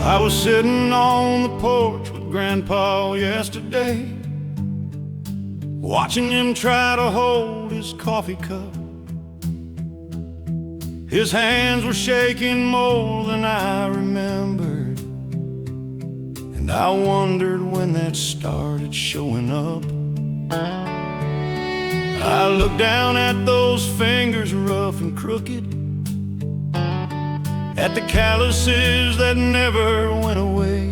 I was sitting on the porch with Grandpa yesterday, watching him try to hold his coffee cup. His hands were shaking more than I remembered, and I wondered when that started showing up. I looked down at those fingers, rough and crooked, at the calluses that never went away,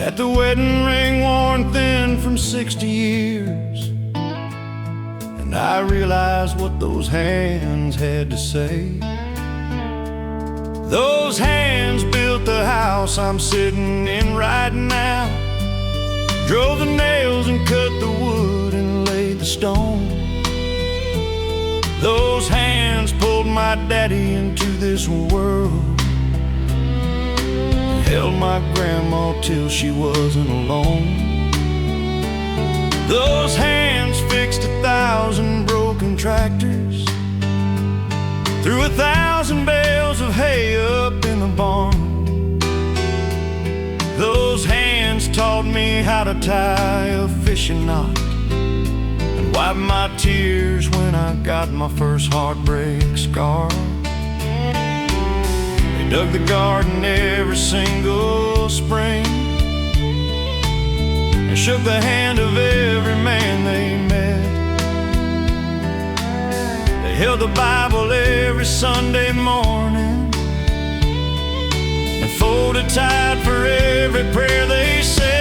at the wedding ring worn thin from 60 years. And I realized what those hands had to say. Those hands built the house I'm sitting in right now, drove the nails and cut the wood and laid the stone. Those hands pulled my daddy into this world, held my grandma till she wasn't alone. Those hands fixed 1,000 broken tractors, threw 1,000 bales of hay up in the barn. Those hands taught me how to tie a fishing knot, wipe my tears when I got my first heartbreak scar. They dug the garden every single spring and shook the hand of every man they met. They held the Bible every Sunday morning and folded tight for every prayer they said.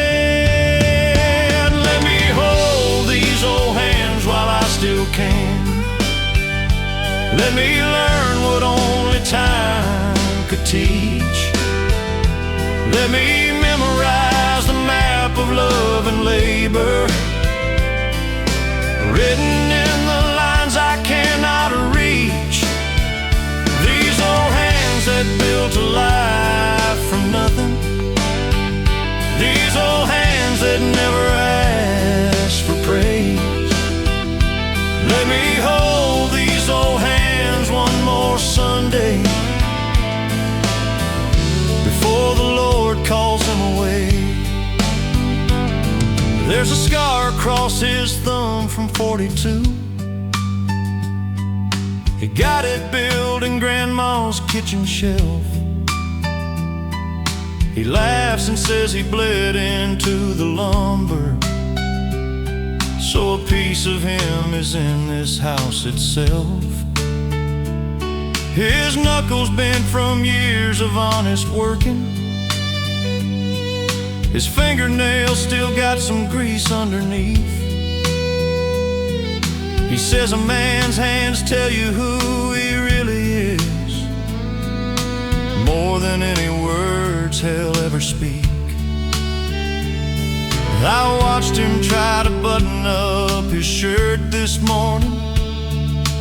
Let me hold these old hands while I still can. Let me learn what only time could teach. Let me memorize the map of love and labor, written in the lines I cannot reach. These old hands that built a life from nothing, these old hands that never asked for praise. Let me hold these old hands one more Sunday before the Lord calls him away. There's a scar across his thumb from 42. He got it built in Grandma's kitchen shelf. He laughs and says he bled into the lumber, so a piece of him is in this house itself. His knuckles bent from years of honest working, his fingernails still got some grease underneath. He says a man's hands tell you who he really is, more than any words he'll ever speak. I watched him try to button up his shirt this morning,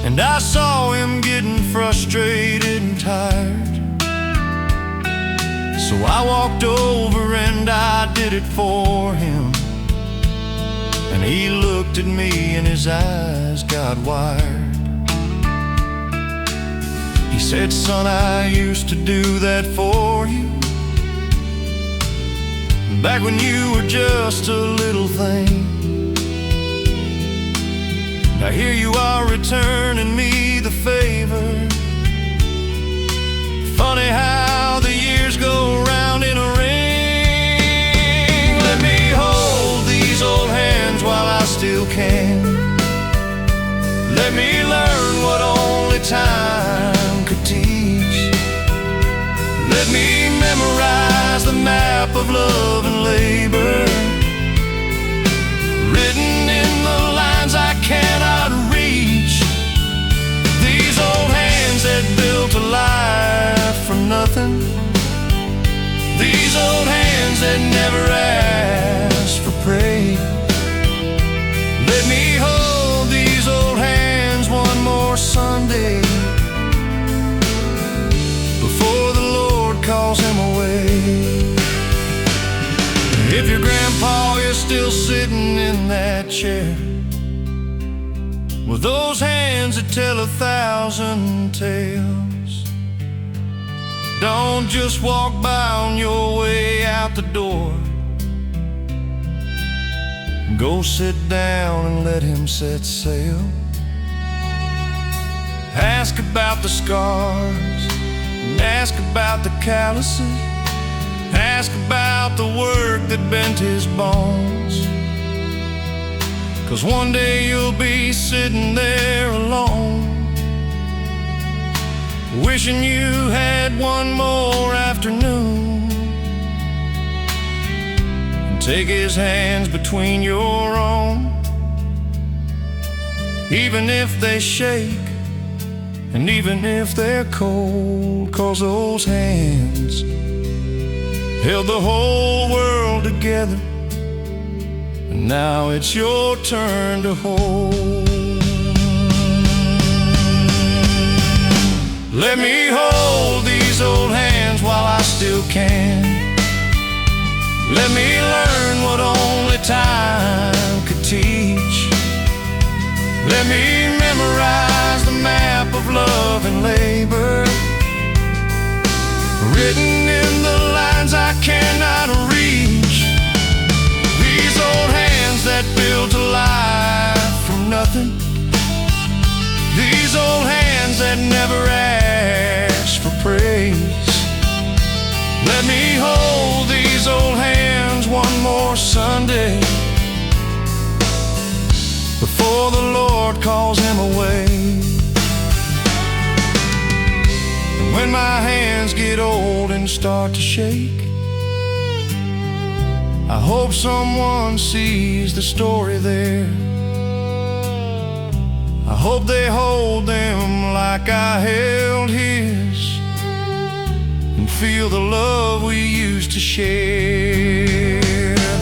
and I saw him getting frustrated and tired. So I walked over and I did it for him, and he looked at me and his eyes got wired. He said, "Son, I used to do that for you, back when you were just a little thing. Now here you are returning me the favor. Funny how the years go round in a ring. Let me hold these old hands while I still can. Let me learn what only time could teach. Let me memorize the map of love and labor, written in the lines I cannot reach. These old hands that built a life from nothing, these old hands that never asked for praise. Let me hold these old hands one more Sunday before the Lord calls him away. If your grandpa is still sitting in that chair with those hands that tell 1,000 tales, don't just walk by on your way out the door. Go sit down and let him set sail. Ask about the scars, and ask about the calluses. Ask about the work that bent his bones. 'Cause one day you'll be sitting there alone, wishing you had one more afternoon. And take his hands between your own, even if they shake and even if they're cold. 'Cause those hands held the whole world together, and now it's your turn to hold. Let me hold these old hands while I still can. Let me learn what only time could teach. Let me memorize the map of love and labor, written in the lines I cannot reach. These old hands that built a life from nothing. These old hands that never asked for praise. Let me hold these old hands one more Sunday before the Lord calls him away. And when my hands get old and start to shake, I hope someone sees the story there. I hope they hold them like I held his, and feel the love we used to share.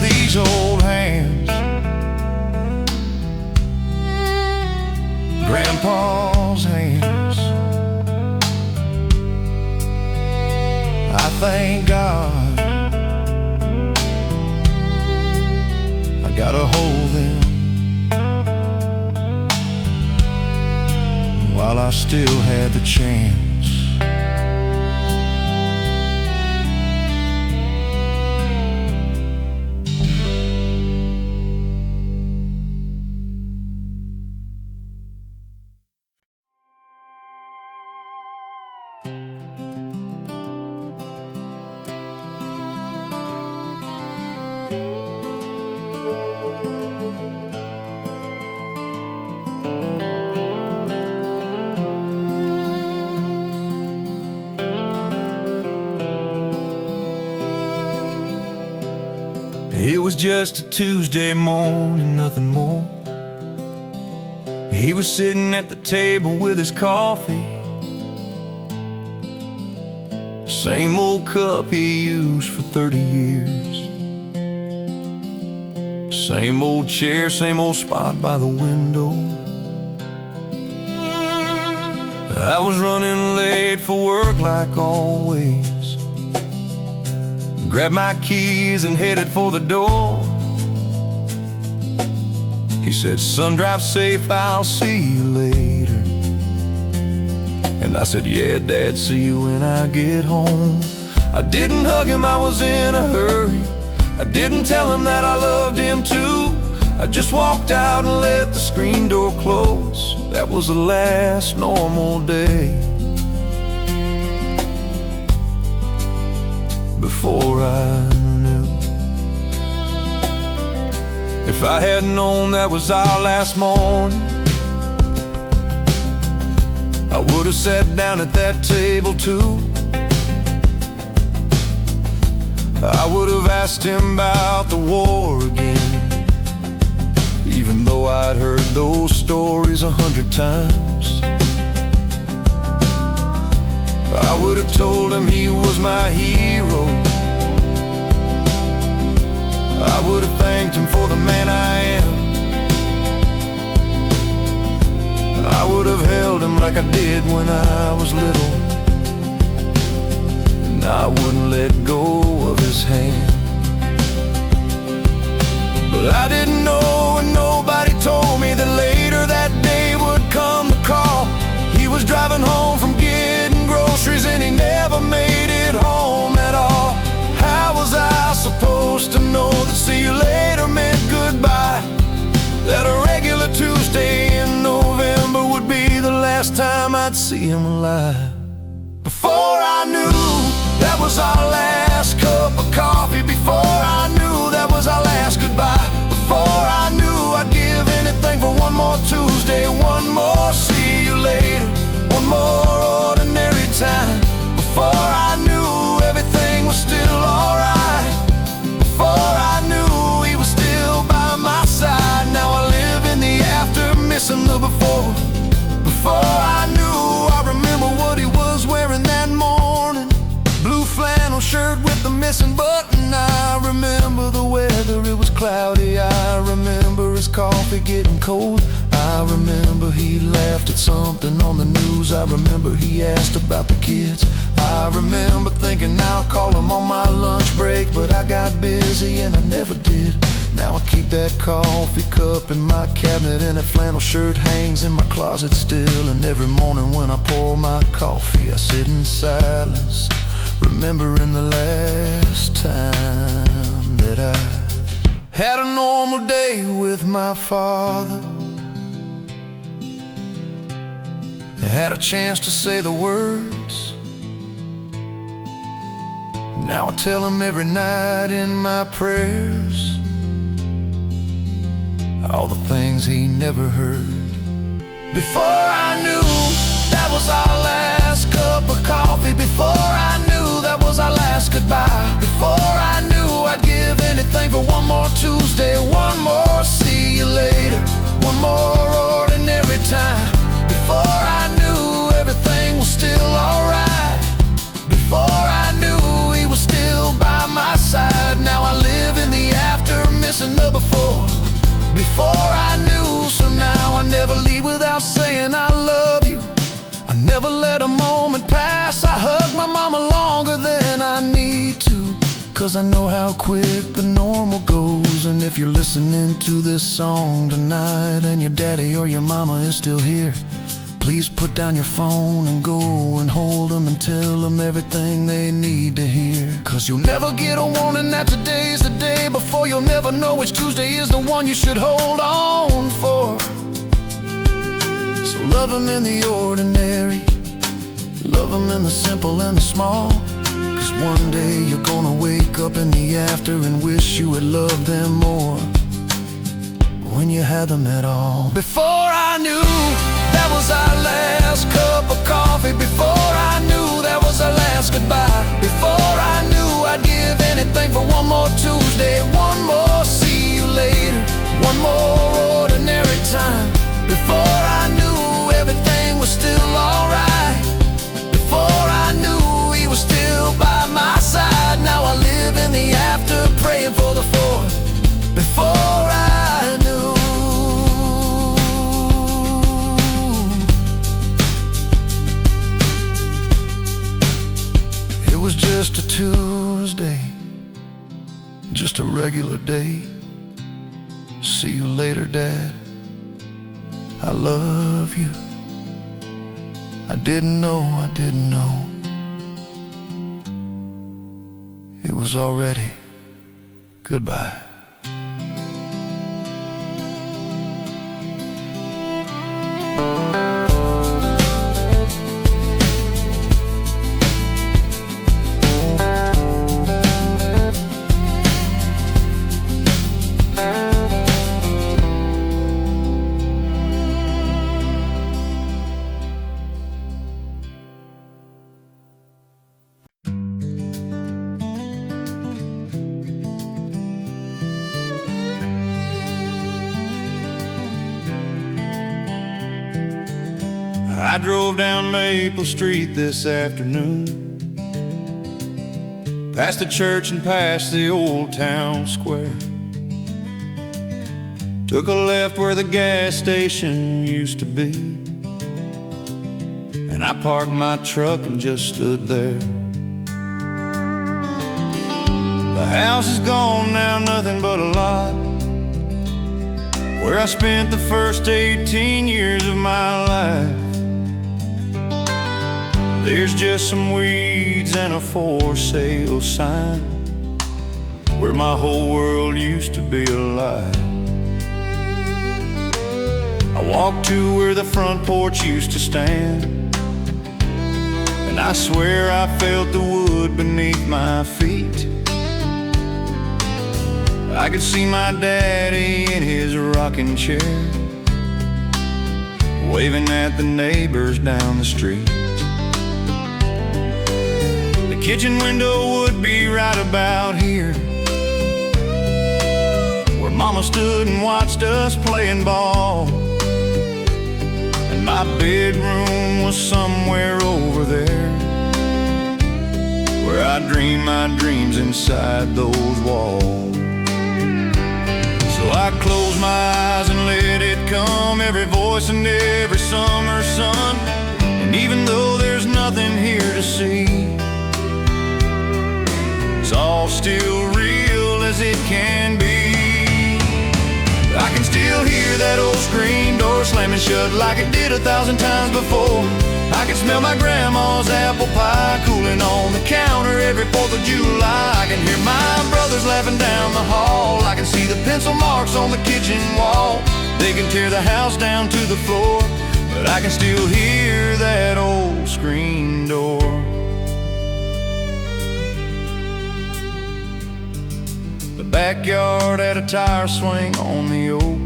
These old hands, Grandpa's hands, I thank God I gotta hold them while I still had the chance. It was just a Tuesday morning, nothing more. He was sitting at the table with his coffee, same old cup he used for 30 years. Same old chair, same old spot by the window. I was running late for work like always. Grabbed my keys and headed for the door. He said, "Son, drive safe, I'll see you later." And I said, "Yeah, Dad, see you when I get home." I didn't hug him, I was in a hurry. I didn't tell him that I loved him too. I just walked out and let the screen door close. That was the last normal day before I knew. If I had known that was our last morning, I would have sat down at that table too. I would have asked him about the war again, even though I'd heard those stories 100 times. I would have told him he was my hero. I would have thanked him for the man I am. I would have held him like I did when I was little, and I wouldn't let go of his hand. But I didn't know, and nobody told me that later that day would come the call. He was driving home from getting groceries and he never made it home. him alive. Before I knew that was our last cup of coffee, before I knew that was our last goodbye, before I knew I'd give anything for one more Tuesday, one more see you later, one more ordinary time. Before I knew everything was still alright, before I knew he was still by my side. Now I live in the after, missing the before. Before I knew, I remember what he was wearing that morning, blue flannel shirt with the missing button. I remember the weather, it was cloudy. I remember his coffee getting cold. I remember he laughed at something on the news. I remember he asked about the kids. I remember thinking I'll call him on my lunch break, but I got busy and I never did. Now I keep that coffee cup in my cabinet, and that flannel shirt hangs in my closet still. And every morning when I pour my coffee, I sit in silence, remembering the last time that I had a normal day with my father. I had a chance to say the words. Now I tell him every night in my prayers all the things he never heard. Before I knew that was our last cup of coffee, before I knew that was our last goodbye, before I knew I'd give anything for one more Tuesday, one more see you later, one more ordinary time. Before I knew everything was still alright, before I knew he was still by my side. Now I live in the after, missing the before. Before I knew, so now I never leave without saying I love you. I never let a moment pass. I hug my mama longer than I need to, 'cause I know how quick the normal goes. And if you're listening to this song tonight and your daddy or your mama is still here, please put down your phone and go and hold them and tell them everything they need to hear. 'Cause you'll never get a warning that today's the day before. You'll never know which Tuesday is the one you should hold on for. So love them in the ordinary, love them in the simple and the small, 'cause one day you're gonna wake up in the after and wish you had loved them more when you had them at all. Before I knew that was our last cup of coffee, before I knew that was our last goodbye, before I knew I'd give anything for one more Tuesday, one more see you later, one more ordinary time. Before I knew everything was still alright, before I knew he was still by my side. Now I live in the after, praying for the fourth. Before I knew. It was just a Tuesday, just a regular day. See you later, Dad. I love you. I didn't know, it was already goodbye. I drove down Maple Street this afternoon, past the church and past the old town square. Took a left where the gas station used to be, and I parked my truck and just stood there. The house is gone now, nothing but a lot, where I spent the first 18 years of my life. There's just some weeds and a for sale sign, where my whole world used to be alive. I walked to where the front porch used to stand, and I swear I felt the wood beneath my feet. I could see my daddy in his rocking chair, waving at the neighbors down the street. The kitchen window would be right about here, where Mama stood and watched us playing ball. And my bedroom was somewhere over there, where I dream my dreams inside those walls. So I close my eyes and let it come, every voice and every summer sun. And even though there's nothing here to see, it's all still real as it can be. I can still hear that old screen door slamming shut like it did 1,000 times before. I can smell my grandma's apple pie cooling on the counter every 4th of July. I can hear my brothers laughing down the hall. I can see the pencil marks on the kitchen wall. They can tear the house down to the floor, but I can still hear that old screen door. The backyard had a tire swing on the oak.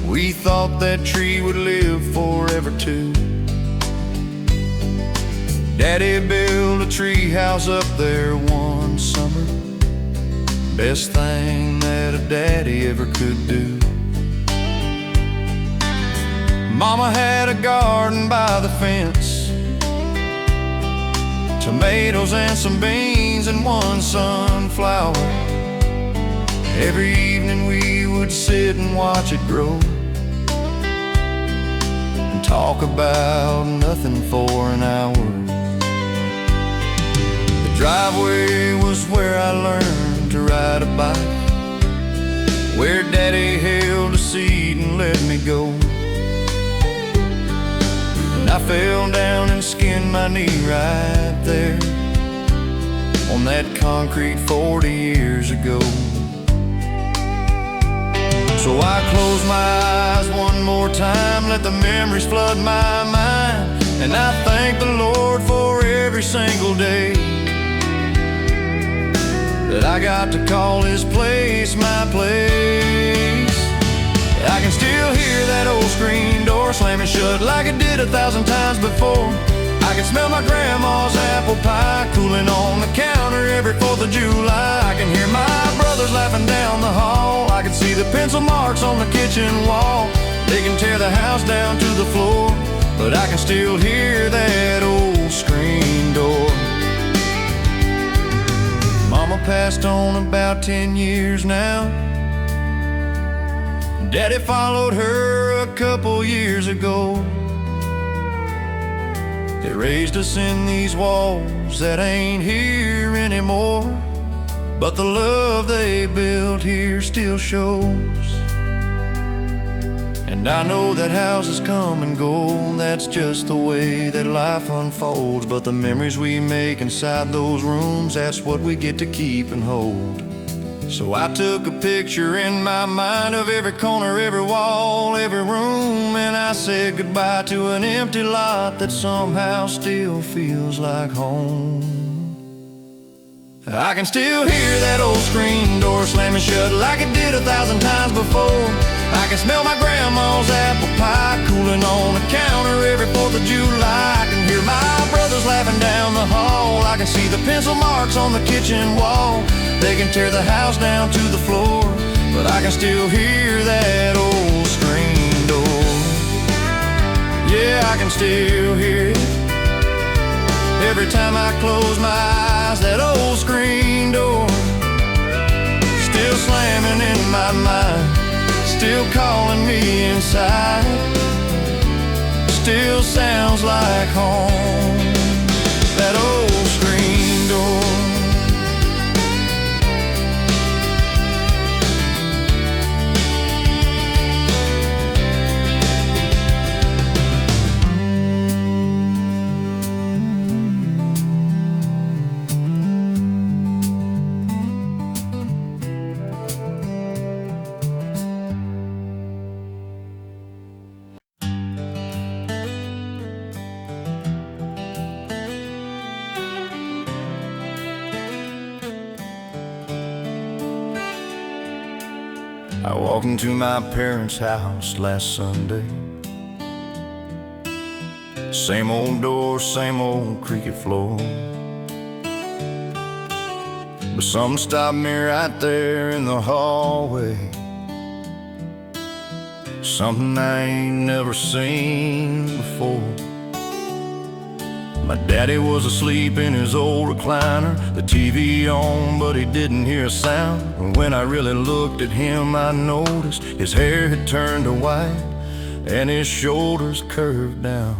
We thought that tree would live forever too. Daddy built a tree house up there one summer, best thing that a daddy ever could do. Mama had a garden by the fence, tomatoes and some beans and one sunflower. Every evening we would sit and watch it grow, and talk about nothing for an hour. The driveway was where I learned to ride a bike, where Daddy held a seat and let me go. And I fell down and skinned my knee right there on that concrete 40 years ago. So I close my eyes one more time, let the memories flood my mind, and I thank the Lord for every single day that I got to call this place my place. I can still hear that old screen door slamming shut like it did 1,000 times before. I can smell my grandma's apple pie cooling on the counter every 4th of July. I can hear my brothers laughing down the hall. I can see the pencil marks on the kitchen wall. They can tear the house down to the floor, but I can still hear that old screen door. Mama passed on about 10 years now. Daddy followed her a couple years ago. They raised us in these walls that ain't here anymore, but the love they built here still shows. And I know that houses come and go, that's just the way that life unfolds. But the memories we make inside those rooms, that's what we get to keep and hold. So I took a picture in my mind of every corner, every wall, every room, and I said goodbye to an empty lot that somehow still feels like home. I can still hear that old screen door slamming shut like it did 1,000 times before. I can smell my grandma's apple pie cooling on the counter every 4th of July. I can hear my brothers laughing down the hall. I can see the pencil marks on the kitchen wall. They can tear the house down to the floor, but I can still hear that old screen door. Yeah, I can still hear it every time I close my eyes. That old screen door still slamming in my mind, still calling me inside, still sounds like home. That old screen door. I walked into my parents' house last Sunday. Same old door, same old creaky floor. But something stopped me right there in the hallway. Something I ain't never seen before. My daddy was asleep in his old recliner, the TV on, but he didn't hear a sound. And when I really looked at him, I noticed his hair had turned to white and his shoulders curved down.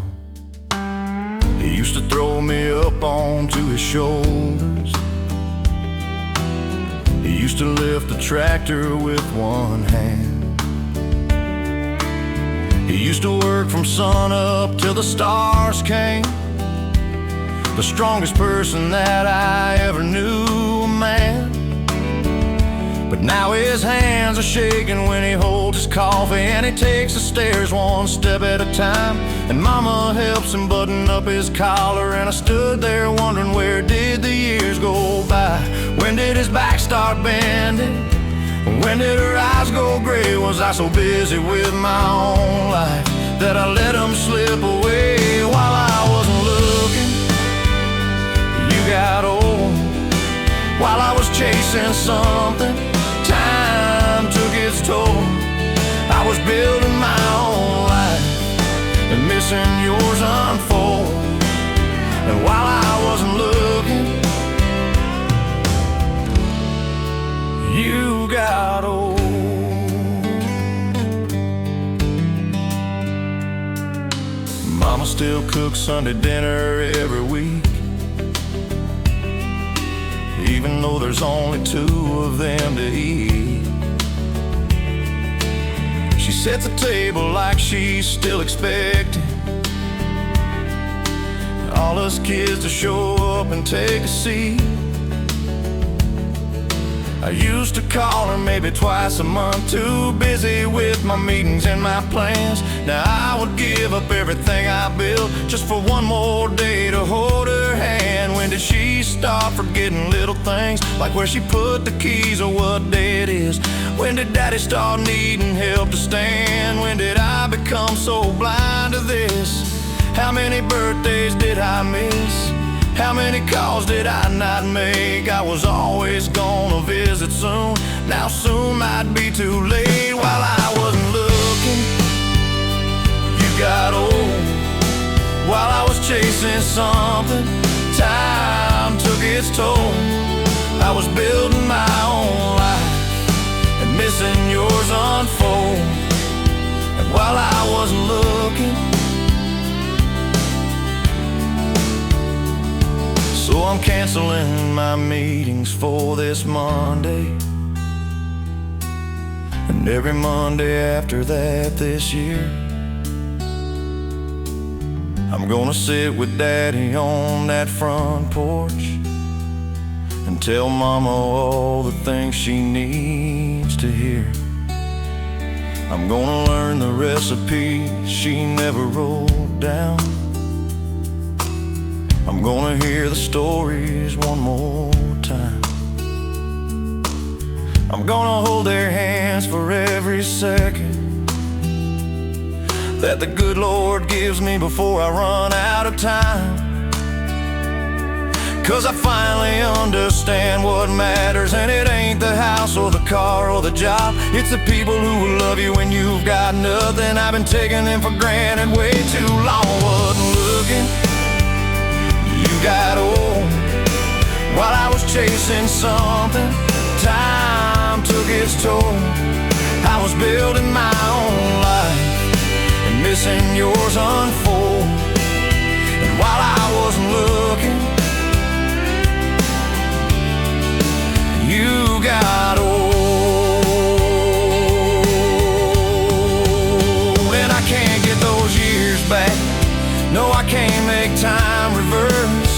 He used to throw me up onto his shoulders. He used to lift the tractor with one hand. He used to work from sun up till the stars came. The strongest person that I ever knew, a man. But now his hands are shaking when he holds his coffee, and he takes the stairs one step at a time. And mama helps him button up his collar, and I stood there wondering, where did the years go by? When did his back start bending? When did her eyes go gray? Was I so busy with my own life that I let them slip away while I wasn't looking? You got old while I was chasing something. Time took its toll. I was building my own life and missing yours unfold. And while I wasn't looking, you got old. Mama still cooks Sunday dinner every week, even though there's only two of them to eat. She sets a table like she's still expecting all us kids to show up and take a seat. I used to call her maybe twice a month, too busy with my meetings and my plans. Now I would give up everything I built just for one more day to hold her hand. When did she start forgetting little things, like where she put the keys or what day it is? When did daddy start needing help to stand? When did I become so blind to this? How many birthdays did I miss? How many calls did I not make? I was always gonna visit soon. Now soon might be too late. While I wasn't looking, you got old. While I was chasing something, time took its toll. I was building my own life and missing yours unfold. And while I wasn't looking, so I'm canceling my meetings for this Monday, and every Monday after that this year. I'm gonna sit with daddy on that front porch and tell mama all the things she needs to hear. I'm gonna learn the recipes she never wrote down. I'm gonna hear the stories one more time. I'm gonna hold their hands for every second that the good Lord gives me before I run out of time. 'Cause I finally understand what matters, and it ain't the house or the car or the job. It's the people who will love you when you've got nothing. I've been taking them for granted way too long. Wasn't looking, you got old. While I was chasing something, time took its toll. I was building my own life and missing yours unfold. And while I wasn't looking, you got old. And I can't get those years back. No, I can't make time reverse,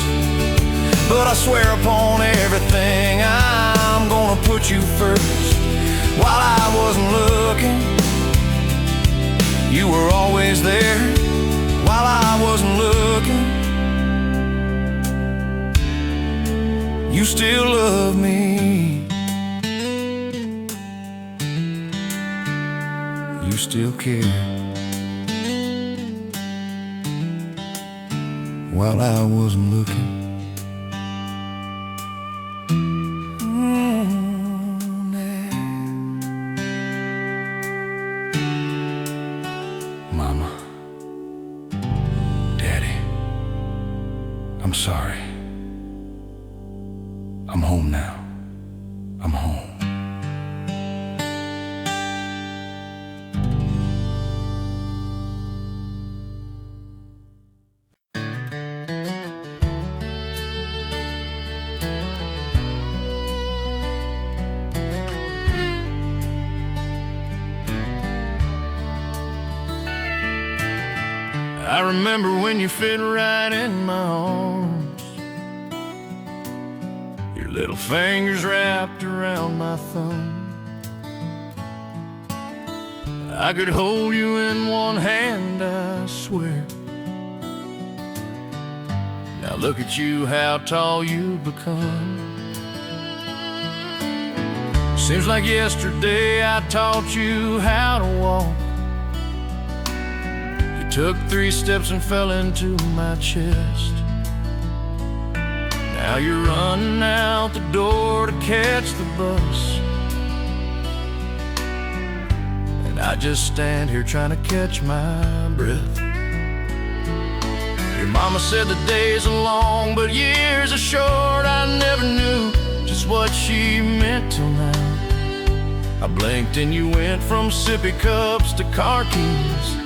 but I swear upon everything I'm gonna put you first. While I wasn't looking, you were always there. While I wasn't looking, you still love me. still care. While I wasn't looking. Mama, Daddy, I'm sorry. I'm home now. I'm home. I remember when you fit right in my arms, your little fingers wrapped around my thumb. I could hold you in one hand, I swear. Now look at you, how tall you've become. Seems like yesterday I taught you how to walk. Took 3 steps and fell into my chest. Now you're running out the door to catch the bus, and I just stand here trying to catch my breath. Your mama said the days are long, but years are short. I never knew just what she meant till now. I blinked and you went from sippy cups to car keys,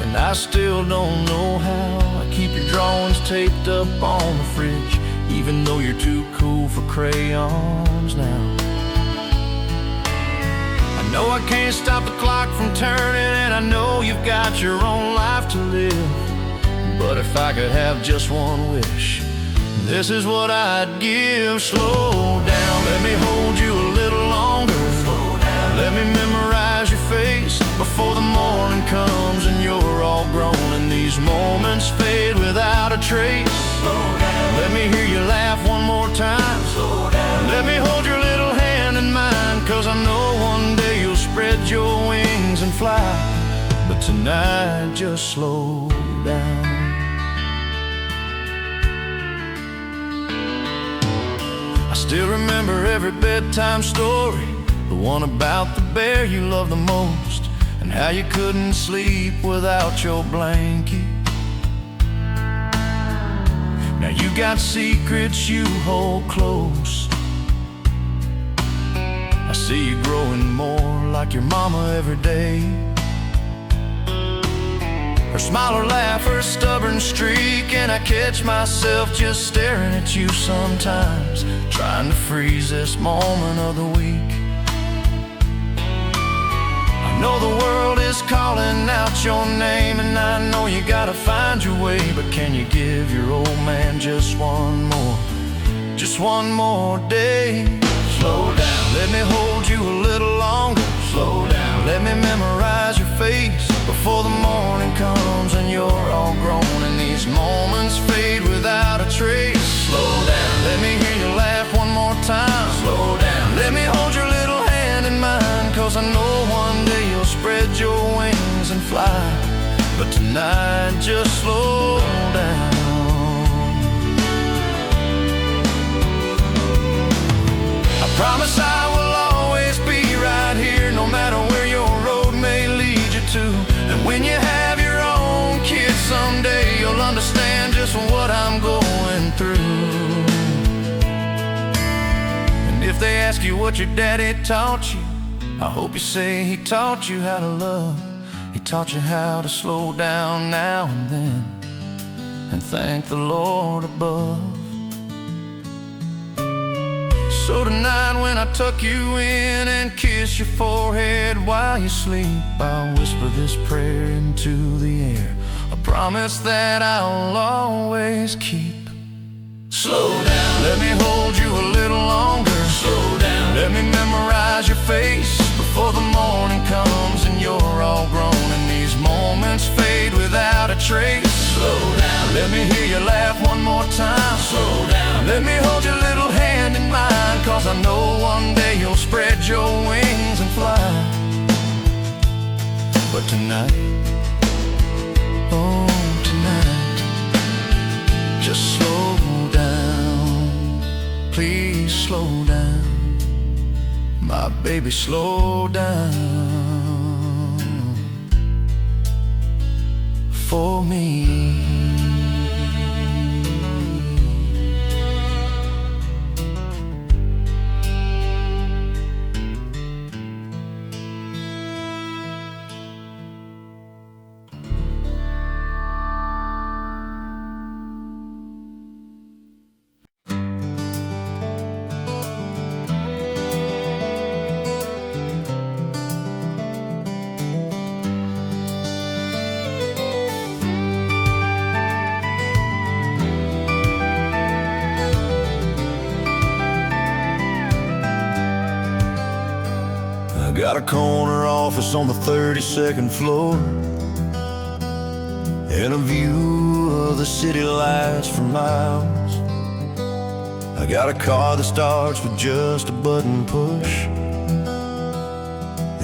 and I still don't know how. I keep your drawings taped up on the fridge, even though you're too cool for crayons now. I know I can't stop the clock from turning, and I know you've got your own life to live. But if I could have just one wish, this is what I'd give. Slow down, let me hold you a little longer. Slow down, let me memorize your face before the morning comes and you're all grown and these moments fade without a trace. Slow down, let me hear you laugh one more time. Slow down, let me hold your little hand in mine, 'cause I know one day you'll spread your wings and fly. But tonight, just slow down. I still remember every bedtime story, the one about the bear you loved the most, and how you couldn't sleep without your blanket. Now you got secrets you hold close. I see you growing more like your mama every day. Her smile or laugh, her stubborn streak, and I catch myself just staring at you sometimes, trying to freeze this moment of the week. I know the world is calling out your name, and I know you gotta find your way, but can you give your old man just one more day? Slow down, let me hold you a little longer. Slow down, let me memorize your face before the morning comes and you're all grown and these moments fade without a trace. Slow down, let me hear you laugh one more time. Slow down, let me hold your little hand in mine, 'cause I know one day you'll spread your wings and fly. But tonight, just slow down. I promise I will always be right here, no matter where your road may lead you to. And when you have your own kids someday, you'll understand just what I'm going through. And if they ask you what your daddy taught you, I hope you say he taught you how to love. He taught you how to slow down now and then, and thank the Lord above. So tonight when I tuck you in and kiss your forehead while you sleep, I'll whisper this prayer into the air, a promise that I'll always keep. Slow down, let me hold you a little longer. Slow down, let me memorize your face before the morning comes and you're all grown and these moments fade without a trace. Slow down, let me hear you laugh one more time. Slow down, let me hold your little hand in mine, 'cause I know one day you'll spread your wings and fly. But tonight, oh tonight, just slow down, please slow down, my baby, slow down for me. Got a corner office on the 32nd floor and a view of the city lights for miles. I got a car that starts with just a button push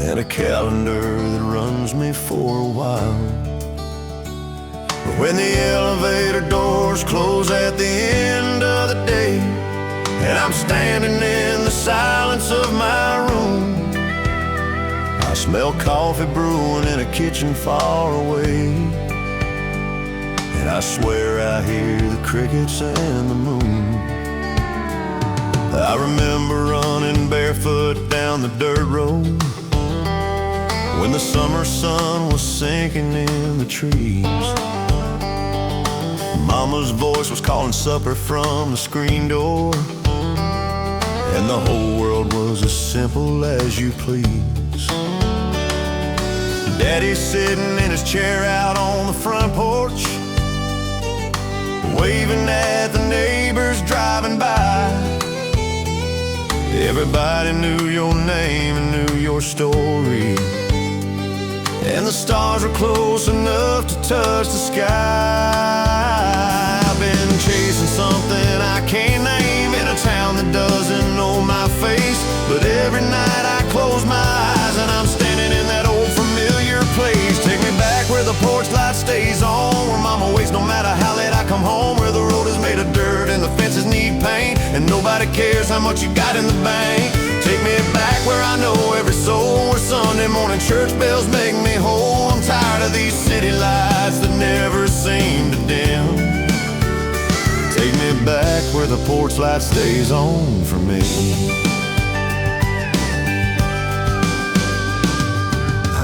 and a calendar that runs me for a while. But when the elevator doors close at the end of the day and I'm standing in the silence of my room, I smell coffee brewing in a kitchen far away, and I swear I hear the crickets and the moon. I remember running barefoot down the dirt road when the summer sun was sinking in the trees. Mama's voice was calling supper from the screen door, and the whole world was as simple as you please. Daddy's sitting in his chair out on the front porch, waving at the neighbors driving by. Everybody knew your name and knew your story, and the stars were close enough to touch the sky. I've been chasing something I can't name in a town that doesn't know my face, but every night I close my eyes and I'm standing in that old familiar place. Take me back where the porch light stays on, where mama waits no matter how late I come home, where the road is made of dirt and the fences need paint and nobody cares how much you got in the bank. Take me back where I know every soul, where Sunday morning church bells make me whole. I'm tired of these city lights that never seem to dim. Take me back where the porch light stays on for me.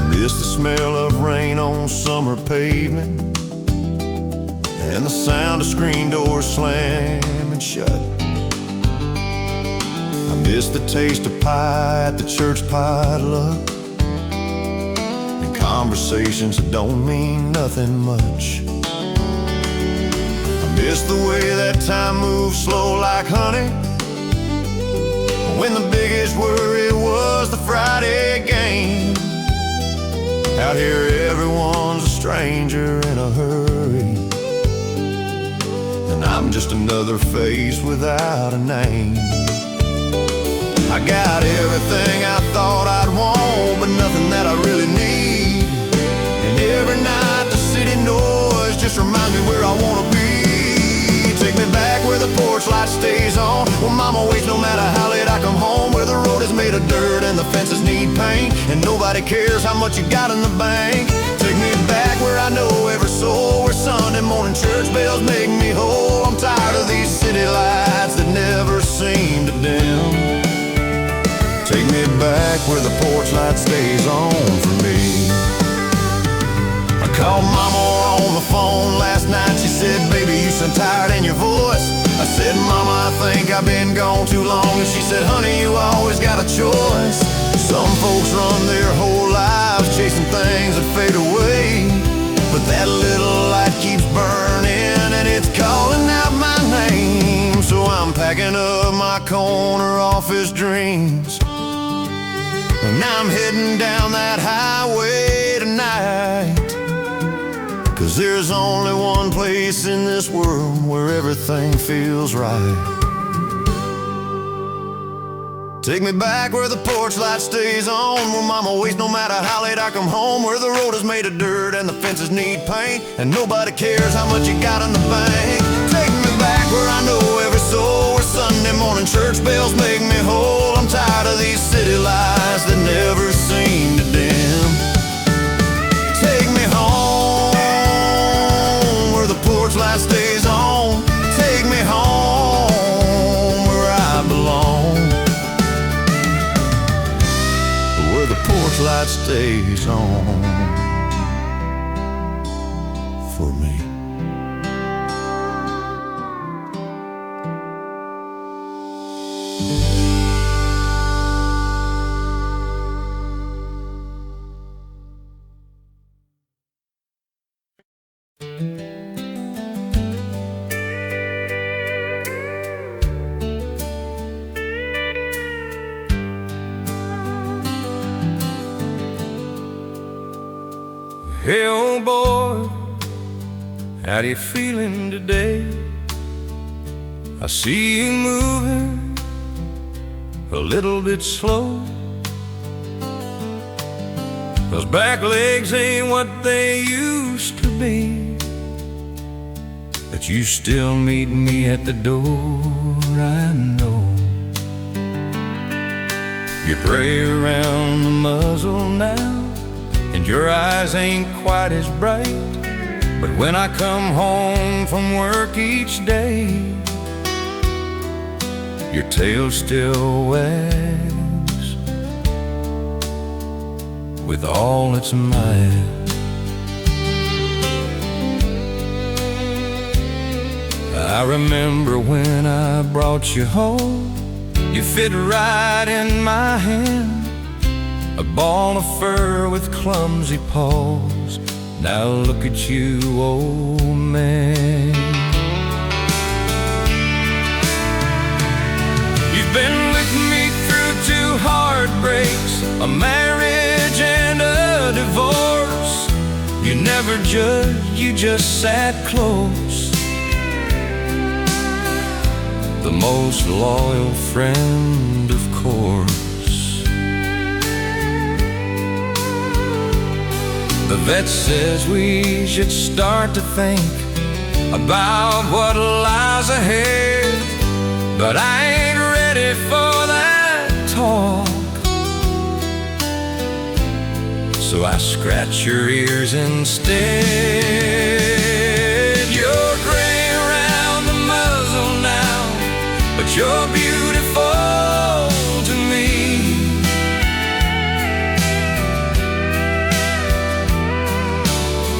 Miss the smell of rain on summer pavement and the sound of screen doors slamming shut. I miss the taste of pie at the church potluck and conversations that don't mean nothing much. I miss the way that time moves slow like honey, when the biggest worry was the Friday game. Out here everyone's a stranger in a hurry, and I'm just another face without a name. I got everything I thought I'd want, but nothing that I really need. And every night the city noise just reminds me where I wanna be. Take me back where the porch light stays on, where mama waits no matter how late I come home, where the road is made of dirt and the fences need paint and nobody cares how much you got in the bank. Take me back where I know every soul, where Sunday morning church bells make me whole. I'm tired of these city lights that never seem to dim. Take me back where the porch light stays on for me. I called mama on the phone last night. She said, baby, you sound tired in your voice. I said, mama, I think I've been gone too long. And she said, honey, you always got a choice. Some folks run their whole lives chasing things that fade away, but that little light keeps burning and it's calling out my name. So I'm packing up my corner office dreams, and I'm heading down that highway tonight. 'Cause there's only one place in this world where everything feels right. Take me back where the porch light stays on, where mama waits no matter how late I come home, where the road is made of dirt and the fences need paint, and nobody cares how much you got in the bank. Take me back where I know every soul, where Sunday morning church bells make me whole. I'm tired of these city lights that never seem to dim. Take me home where the porch light stays on. Take me home where I belong, where the porch light stays on for me. Hey old boy, how you feeling today? I see you moving a little bit slow. Those back legs ain't what they used to be, but you still meet me at the door, I know. You pray around the muzzle now, and your eyes ain't quite as bright, but when I come home from work each day, your tail still wags with all its might. I remember when I brought you home, you fit right in my hand, a ball of fur with clumsy paws. Now look at you, old man. You've been with me through 2 heartbreaks, a marriage and a divorce. You never judged, you just sat close. The most loyal friend, of course. The vet says we should start to think about what lies ahead, but I ain't ready for that talk. So I scratch your ears instead. You're gray around the muzzle now, but you're beautiful to me.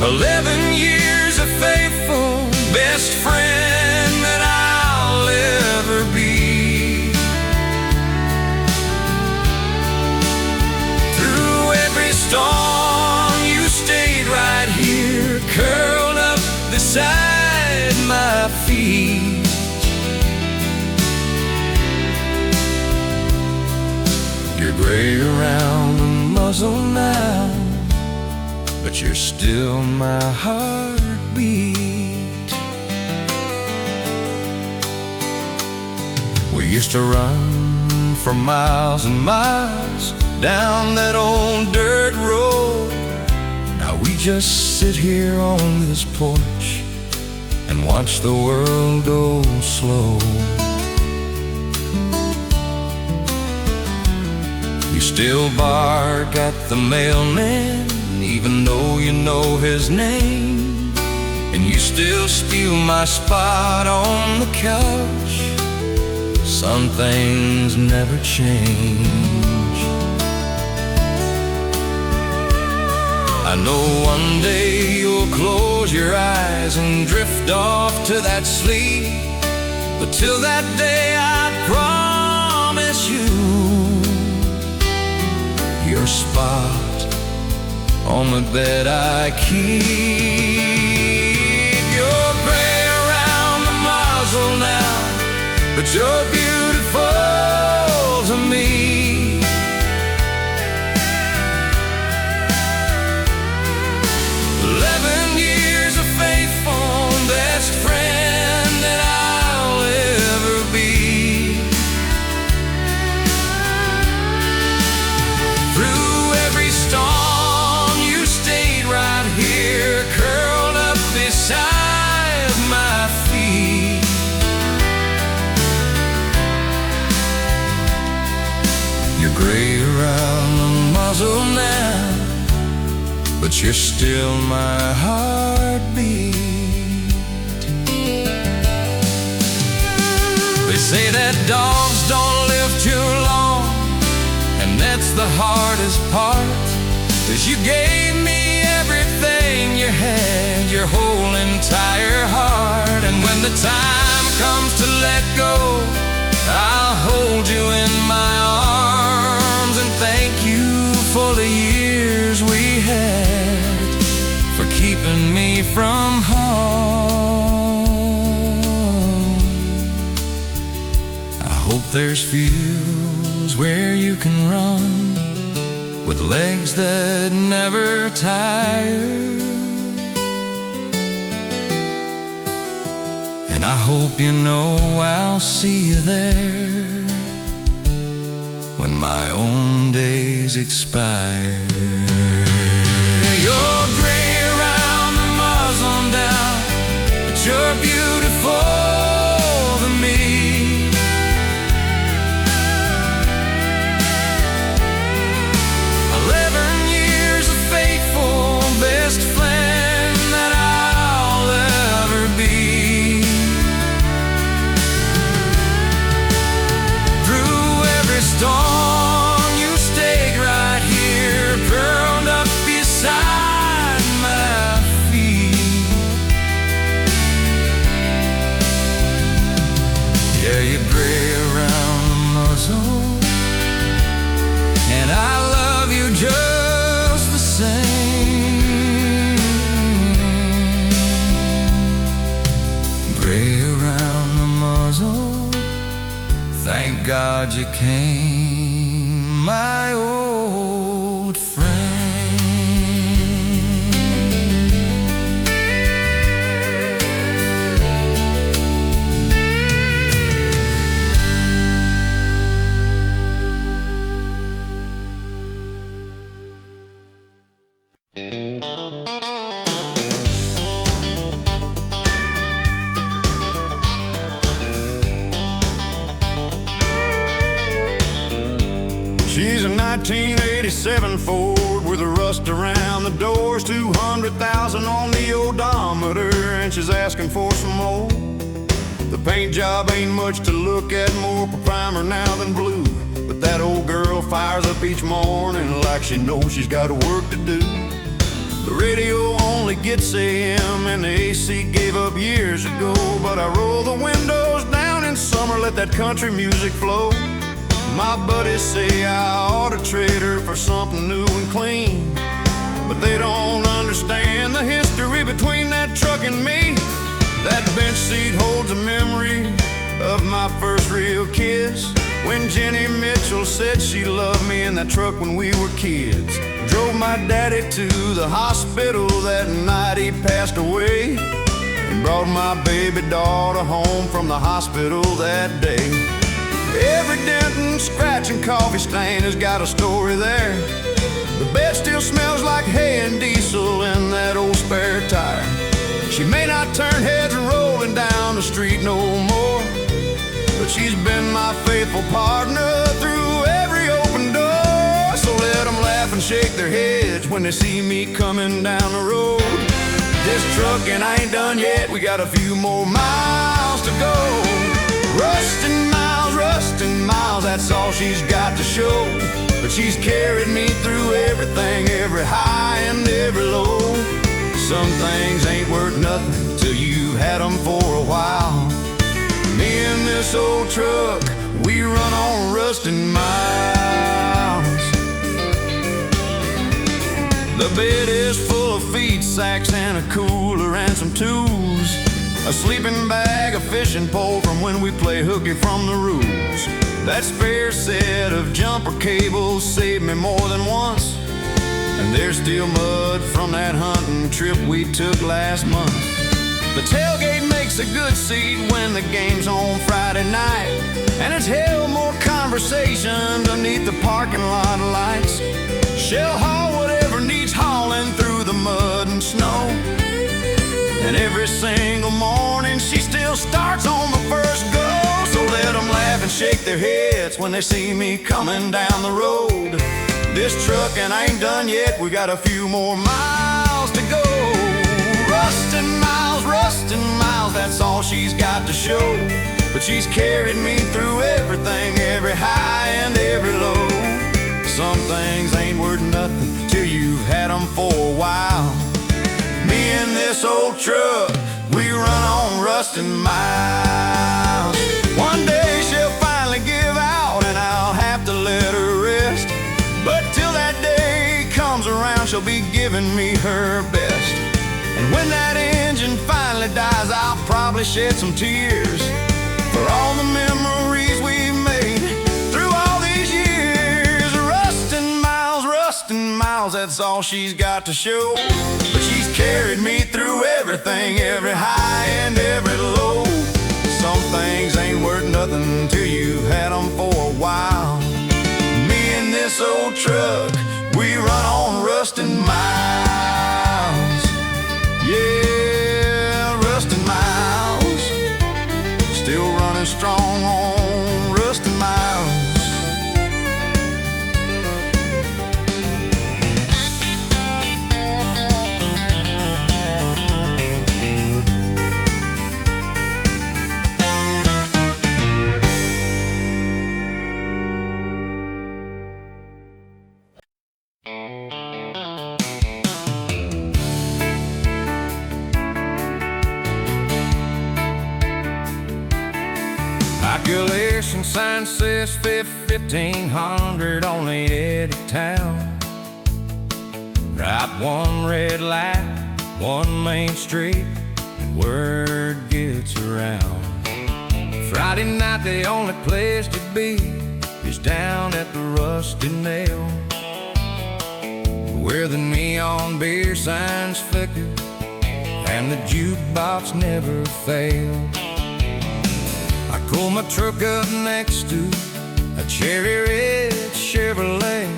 11 years of faithful, best friend that I'll ever be. Through every storm you stayed right here, curled up beside my feet. You're gray around the muzzle now, but you're still my heartbeat. We used to run for miles and miles down that old dirt road. Now we just sit here on this porch and watch the world go slow. You still bark at the mailman, even though you know his name, and you still steal my spot on the couch. Some things never change. I know one day you'll close your eyes and drift off to that sleep, but till that day I promise you, your spot on the bed I keep. You're gray around the muzzle now, but you're beautiful to me. 11 years of faithful, best friend that I'll ever be. gray around the muzzle now, but you're still my heartbeat. They say that dogs don't live too long, and that's the hardest part, 'cause you gave me everything you had, your whole entire heart. And when the time comes to let go, I'll hold you in my arms and thank you for the years we had, for keeping me from harm. I hope there's fields where you can run with legs that never tire, and I hope you know I'll see you there when my own days expire. You're gray around the muzzle down, but you're beautiful to me. 11 years of faithful best friend that I'll ever be. Through every storm you stayed right here, curled up beside my feet. Yeah, you gray around the muzzle, and I love you just the same. Gray around the muzzle, thank God you came, my old friend. She's a 1987 Ford with a rust around the doors, 200,000 on the odometer, and she's asking for some more. The paint job ain't much to look at, more primer now than blue, but that old girl fires up each morning like she knows she's got work to do. The radio only gets AM, and the AC gave up years ago, but I roll the windows down in summer, let that country music flow. My buddies say I ought to trade her for something new and clean, but they don't understand the history between that truck and me. That bench seat holds a memory of my first real kiss, when Jenny Mitchell said she loved me in that truck when we were kids. Drove my daddy to the hospital that night he passed away, and brought my baby daughter home from the hospital that day. Every dent and scratch and coffee stain has got a story there. The bed still smells like hay and diesel in that old spare tire. She may not turn heads rolling down the street no more, but she's been my faithful partner through every open door. So let them laugh and shake their heads when they see me coming down the road. This trucking ain't done yet, we got a few more miles to go. Rustin' miles, that's all she's got to show. But she's carried me through everything, every high and every low. Some things ain't worth nothing till you've had them for a while. Me and this old truck, we run on rustin' miles. The bed is full of feed sacks and a cooler and some tools, a sleeping bag, a fishing pole from when we play hooky from the rules. That spare set of jumper cables saved me more than once, and there's still mud from that hunting trip we took last month. The tailgate makes a good seat when the game's on Friday night, and it's held more conversation beneath the parking lot lights. She'll haul whatever needs hauling through the mud and snow, and every single morning she still starts on the first go. So let them laugh and shake their heads when they see me coming down the road. This truckin' ain't done yet, we got a few more miles to go. Rustin' miles, that's all she's got to show. But she's carried me through everything, every high and every low. Some things ain't worth nothing till you've had them for a while. Me and this old truck, we run on rustin' miles. One day she'll finally give out and I'll have to let her rest. But till that day comes around, she'll be giving me her best. And when that engine finally dies, I'll probably shed some tears for all the memories we've made through all these years. Rustin' miles, that's all she's got to show. But she's carried me through everything, every high and every low. Some things ain't worth nothing till you've had them for a while. Me and this old truck, we run on rustin' miles. Yeah, rustin' miles, still running strong on rustin' miles. Calculation sign says 1500 on the edge of town. Right, one red light, one main street, and word gets around. Friday night the only place to be is down at the Rusty Nail, where the neon beer signs flicker and the jukebox never fails. I pull my truck up next to a cherry red Chevrolet.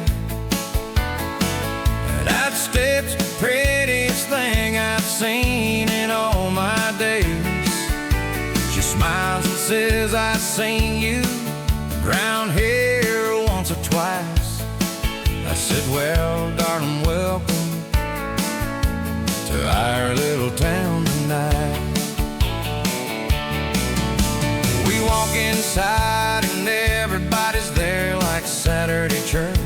That step's the prettiest thing I've seen in all my days. She smiles and says, I've seen you brown hair once or twice. I said, well, darling, welcome to our little town tonight. We walk inside and everybody's there like Saturday church.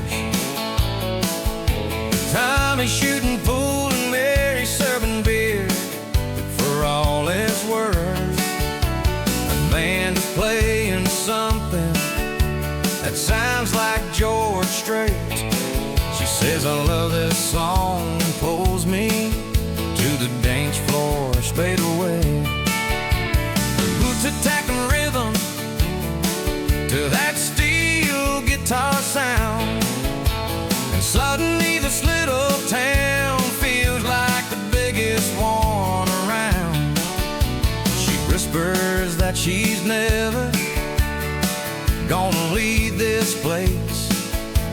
Tommy's shooting pool and Mary's serving beer. But for all it's worth, a band is playing something that sounds like George Strait. She says, I love this song, and pulls me to the dance floor straight away. Boots attacking rhythm to that steel guitar sound, and suddenly this little town feels like the biggest one around. She whispers that she's never gonna leave this place.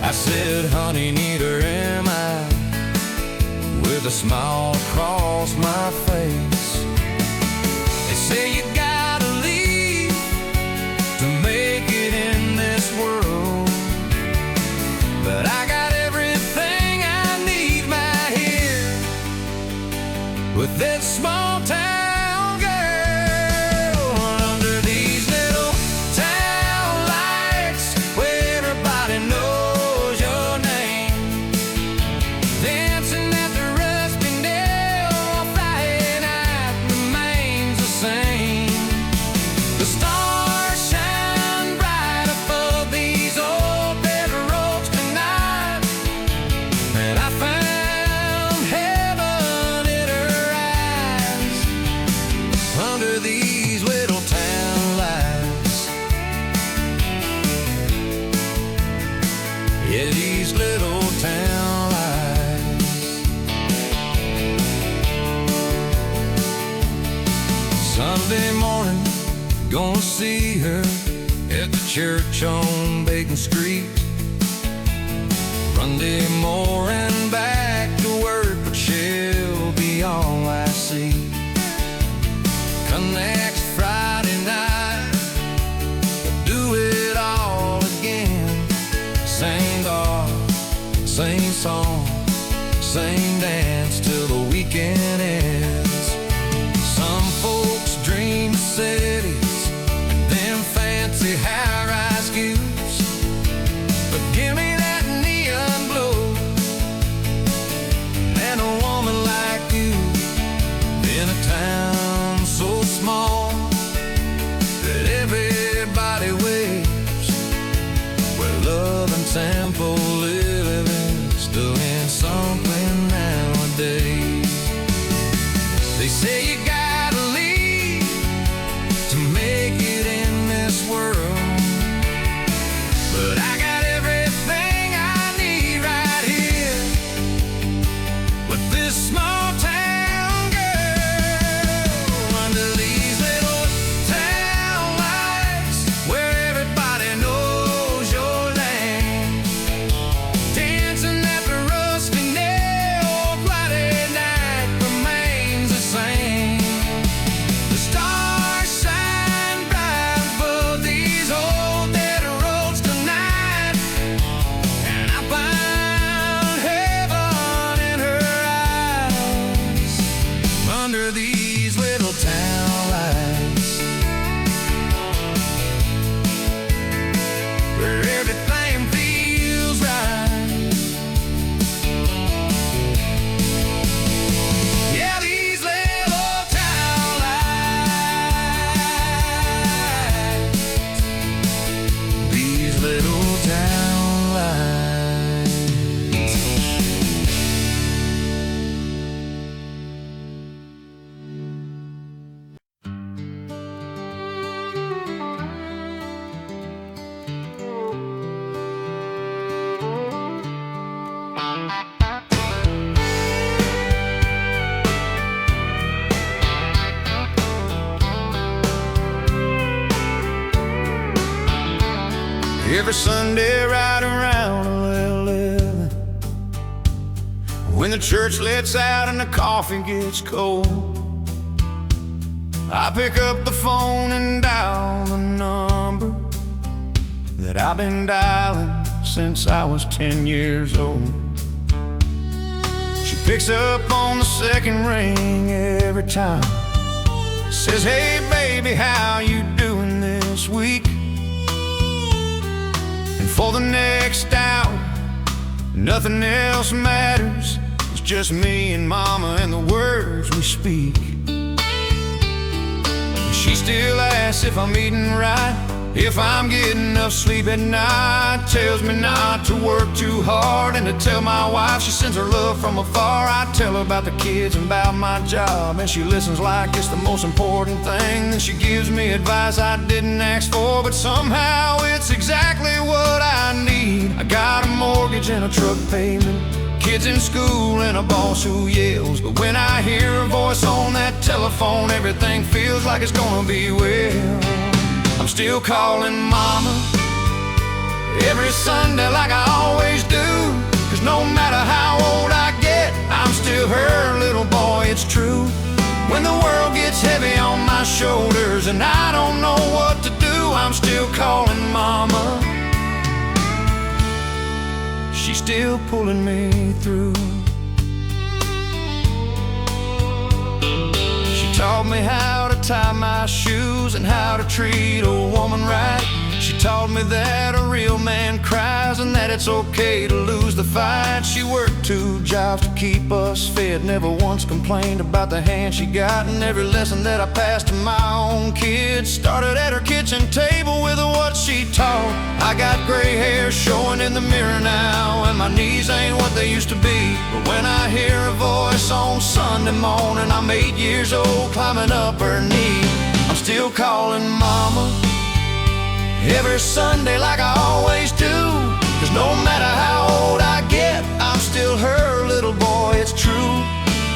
I said, honey, neither am I, with a smile across my face. They say you gotta leave to make it in this world, but I got everything I need right here with this small town girl. Under these little town lights where everybody knows your name, dancing at the Rusty Nail on Friday night remains the same. The stars shine bright above these old red roads tonight, and I found heaven in her eyes under these little town lights. Yeah, these little town lights. Sunday morning, gonna see her at the church on Bacon Street. Monday morning back to work, but she'll be all I see. Come next Friday night, we'll do it song, sing, dance till the weekend ends. Some folks dream of cities and them fancy high-rise views, but give me that neon glow and a woman like you in a town so small that everybody waves, where love and tempo living's doing something nowadays. They say you gotta leave to make it in this world, but I got everything I need right here with this small town girl under these little town lights where everybody knows your name, dancing at the rusty nail. Friday night remains the same. The stars shine bright above these old dead roads tonight, and I found heaven in her eyes under these little town lights, where everything feels right. Yeah, these little town lights, these little town lights. Every Sunday right around 11, when the church lets out and the coffee gets cold, I pick up the phone and dial the number that I've been dialing since I was 10 years old. She picks up on the second ring every time, says, "Hey baby, how you doing this week?" And for the next hour, nothing else matters. It's just me and mama and the words we speak. She still asks if I'm eating right, if I'm getting enough sleep at night, tells me not to work too hard and to tell my wife she sends her love from afar. I tell her about the kids and about my job, and she listens like it's the most important thing. Then she gives me advice I didn't ask for, but somehow it's exactly what I need. I got a mortgage and a truck payment, kids in school and a boss who yells, but when I hear her voice on that telephone, everything feels like it's gonna be well. I'm still calling mama every Sunday like I always do, 'cause no matter how old I get, I'm still her little boy, it's true. When the world gets heavy on my shoulders and I don't know what to do, I'm still calling mama. She's still pulling me through. She taught me how to tie my shoes and how to treat a woman right. She taught me that a real man cries and that it's okay to lose the fight. She worked 2 jobs to keep us fed, never once complained about the hand she got. And every lesson that I passed to my own kids started at her kitchen table with what she taught. I got gray hair showing in the mirror now, and my knees ain't what they used to be. But when I hear a voice on Sunday morning, I'm 8 years old climbing up her knee. I'm still calling mama every Sunday like I always do, 'cause no matter how old I get, I'm still her little boy, it's true.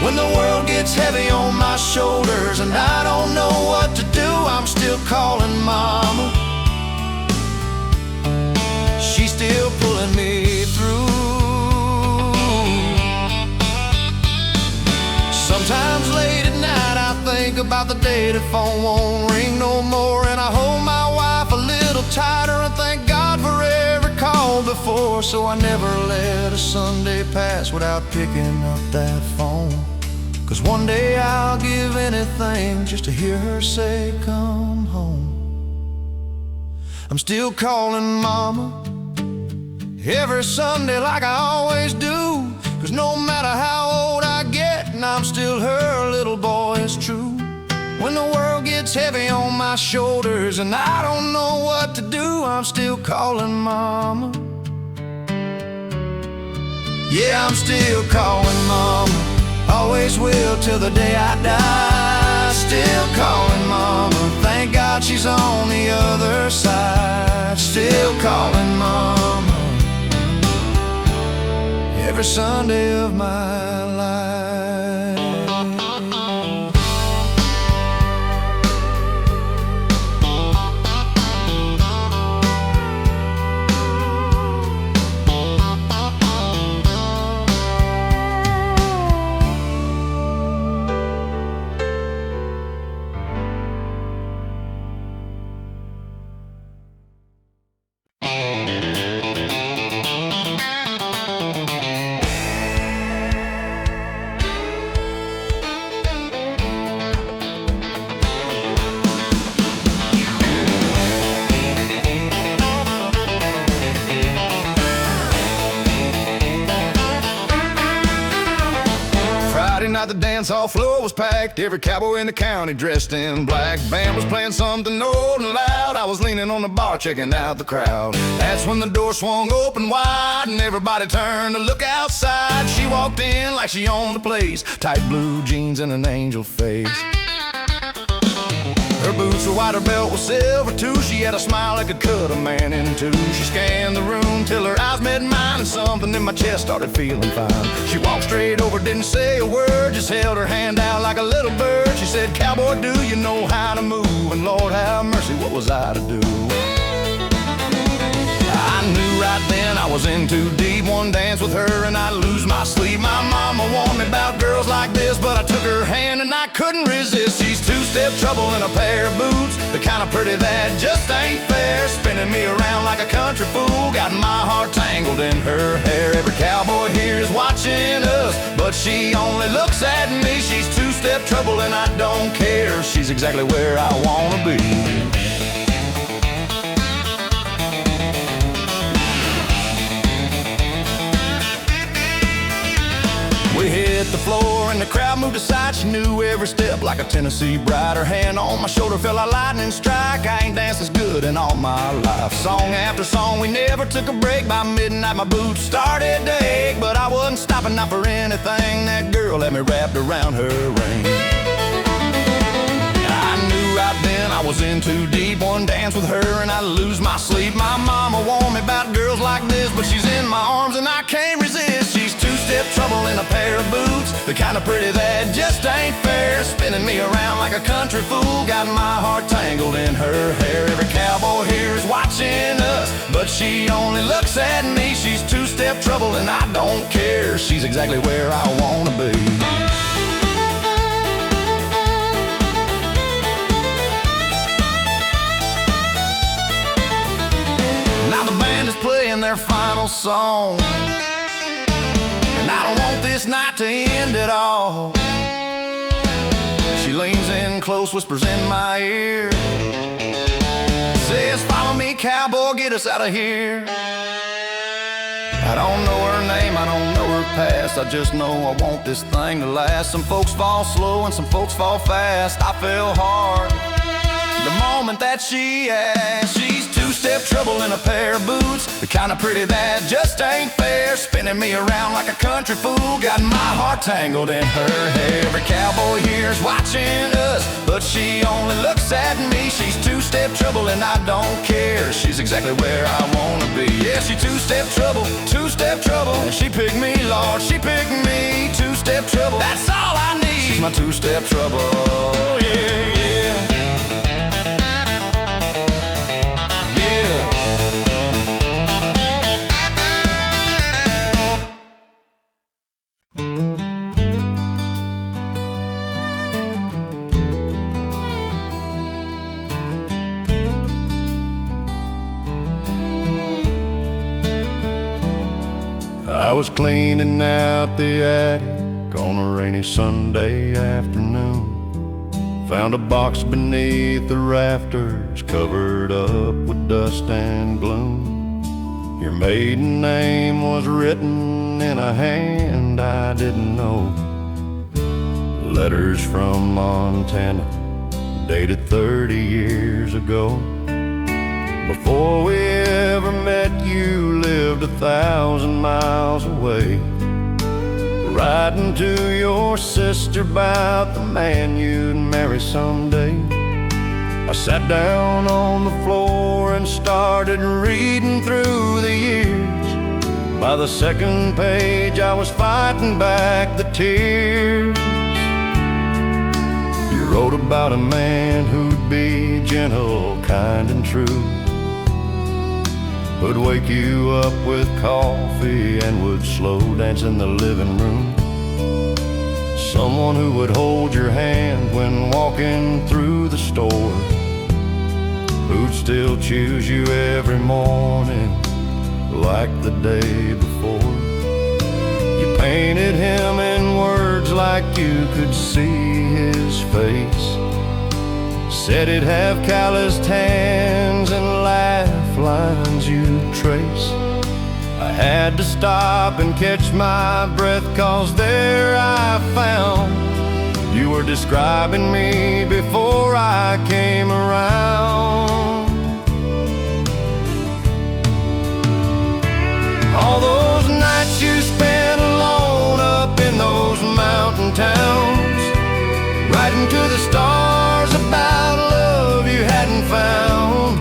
When the world gets heavy on my shoulders and I don't know what to do, I'm still calling mama. She's still pulling me through. Sometimes late at night I think about the day the phone won't ring no more, and I hold my wife a little tighter and thank God for every call before before, so I never let a Sunday pass without picking up that phone. 'Cause one day I'll give anything just to hear her say, come home. I'm still calling Mama every Sunday like I always do. 'Cause no matter how old I get, and I'm still her little boy, it's true. When the world gets heavy on my shoulders and I don't know what to do, I'm still calling Mama. Yeah, I'm still calling Mama, always will till the day I die. Still calling Mama, thank God she's on the other side. Still calling Mama every Sunday of my life. The dance hall floor was packed, every cowboy in the county dressed in black. Band was playing something old and loud, I was leaning on the bar checking out the crowd. That's when the door swung open wide and everybody turned to look outside. She walked in like she owned the place, tight blue jeans and an angel face. Her boots were white, her belt was silver too. She had a smile that could cut a man in two. She scanned the room till her eyes met mine, and something in my chest started feeling fine. She walked straight over, didn't say a word, just held her hand out like a little bird. She said, cowboy, do you know how to move? And Lord have mercy, what was I to do? I knew right then I was in too deep. One dance with her and I'd lose my sleep. My mama warned me about girls like this, but I took her hand and I couldn't resist. She's two-step trouble in a pair of boots, the kind of pretty that just ain't fair. Spinning me around like a country fool, got my heart tangled in her hair. Every cowboy here is watching us, but she only looks at me. She's two-step trouble and I don't care. She's exactly where I wanna be. We hit the floor and the crowd moved aside. She knew every step like a Tennessee bride. Her hand on my shoulder felt like lightning strike. I ain't danced as good in all my life. Song after song, we never took a break. By midnight my boots started to ache, but I wasn't stopping, not for anything. That girl had me wrapped around her ring. I knew right then I was in too deep. One dance with her and I'd lose my sleep. My mama warned me about girls like this, but she's in my arms and I can't resist. She's two-step trouble in a pair of boots, the kind of pretty that just ain't fair. Spinning me around like a country fool, got my heart tangled in her hair. Every cowboy here is watching us, but she only looks at me. She's two-step trouble and I don't care. She's exactly where I wanna be. Now the band is playing their final song, and I don't want this night to end at all. She leans in close, whispers in my ear, says, follow me, cowboy, get us out of here. I don't know her name, I don't know her past, I just know I want this thing to last. Some folks fall slow and some folks fall fast. I fell hard the moment that she asked. She's two-step trouble in a pair of boots, the kind of pretty that just ain't fair. Spinning me around like a country fool, got my heart tangled in her hair. Every cowboy here is watching us, but she only looks at me. She's two-step trouble and I don't care. She's exactly where I wanna be. Yeah, she two-step trouble, and she picked me, Lord, she picked me. Two-step trouble, that's all I need. She's my two-step trouble, yeah, yeah. I was cleaning out the attic on a rainy Sunday afternoon. Found a box beneath the rafters, covered up with dust and gloom. Your maiden name was written in a hand I didn't know. Letters from Montana, dated 30 years ago. Before we ever met, you lived 1,000 miles away, writing to your sister about the man you'd marry someday. I sat down on the floor and started reading through the years. By the second page I was fighting back the tears. You wrote about a man who'd be gentle, kind and true, would wake you up with coffee and would slow dance in the living room. Someone who would hold your hand when walking through the store, who'd still choose you every morning like the day before. You painted him in words like you could see his face, said he'd have calloused hands and laugh lines you'd trace. I had to stop and catch my breath, 'cause there I found you were describing me before I came around. All those nights you spent alone up in those mountain towns, writing to the stars about love you hadn't found.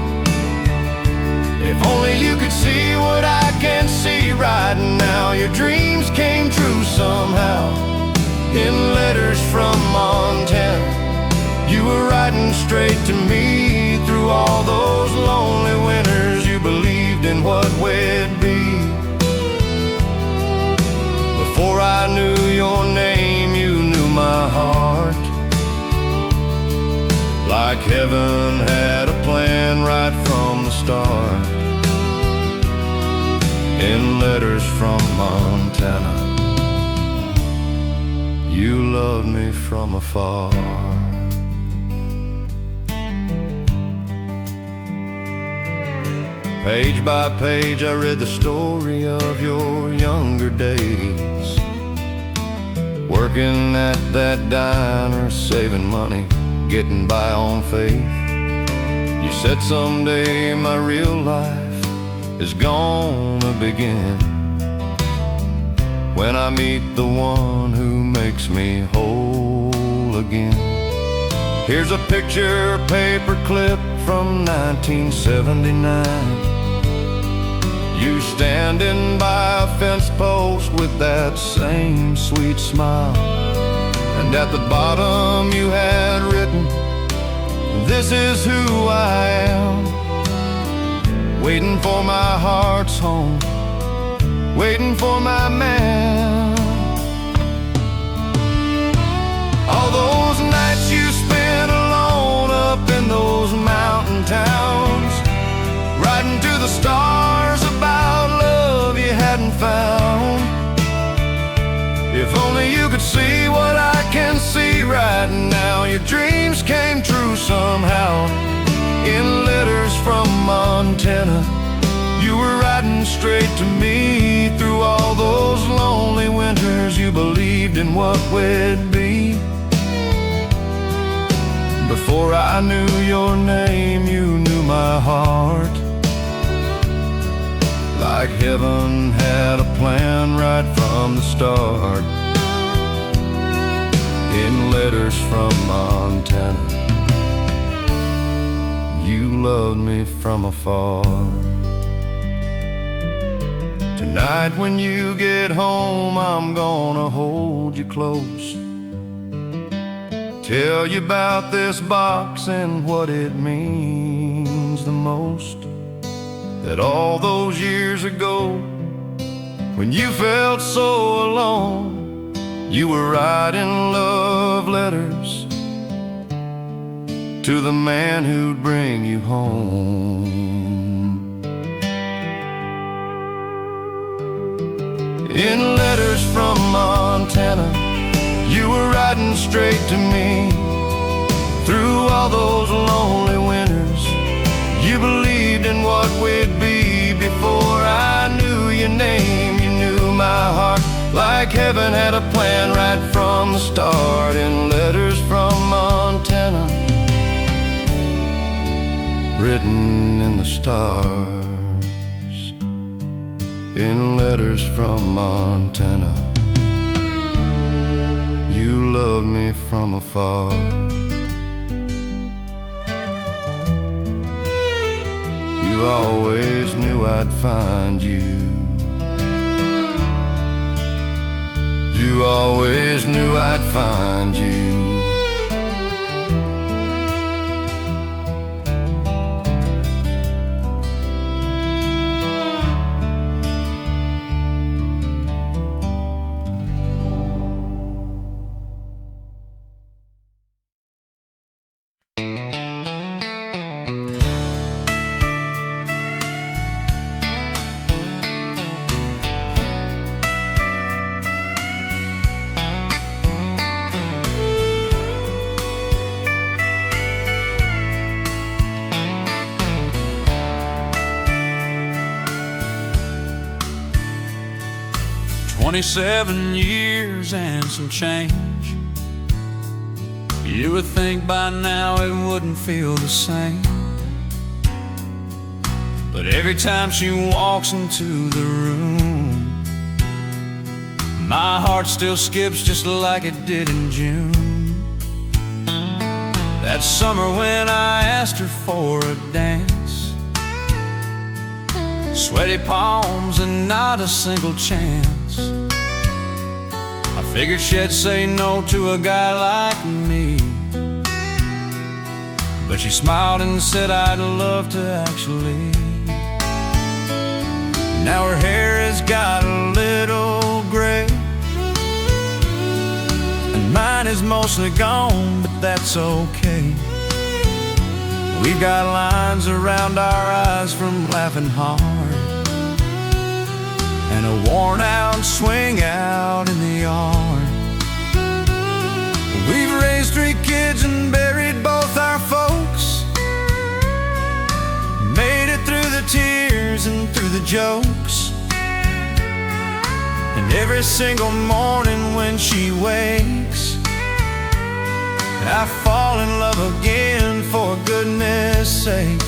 If only you could see what I can see right now. Your dreams came true somehow, in letters from Montana. You were writing straight to me through all those lonely winters. You believed in what we'd be. Before I knew your name, you knew my heart. Like heaven had a plan right from the start. In letters from Montana, you loved me from afar. Page by page I read the story of your younger days, working at that diner, saving money, getting by on faith. You said someday my real life is gonna begin, when I meet the one who makes me whole again. Here's a picture paper clip from 1979. You standing by a fence post with that same sweet smile, and at the bottom you had written, "This is who I am." Waiting for my heart's home, waiting for my man. All those nights you spent alone up in those mountain towns, writing to the stars about love you hadn't found. If only you could see what I can see right now. Your dreams came true somehow, in letters from Montana. You were writing straight to me through all those lonely winters. You believed in what we'd be. Before I knew your name, you knew my heart. Like heaven had a plan right from the start. In letters from Montana, you loved me from afar. Tonight when you get home, I'm gonna hold you close, tell you about this box and what it means the most. That all those years ago, when you felt so alone, you were writing love letters to the man who'd bring you home. In letters from Montana, you were writing straight to me. Through all those lonely winters, you believed in what we'd be. Before I knew your name, you knew my heart, like heaven had a plan right from the start. In letters from Montana, written in the stars. In letters from Montana, you loved me from afar. You always knew I'd find you. You always knew I'd find you. "27 years and some change. You would think by now it wouldn't feel the same. But every time she walks into the room, my heart still skips just like it did in June. That summer when I asked her for a dance, sweaty palms and not a single chance. I figured she'd say no to a guy like me, but she smiled and said I'd love to actually. Now her hair has got a little gray, and mine is mostly gone, but that's okay. We've got lines around our eyes from laughing hard, and a worn-out swing out in the yard. We've raised 3 kids and buried both our folks, made it through the tears and through the jokes. And every single morning when she wakes, I fall in love again, for goodness sake.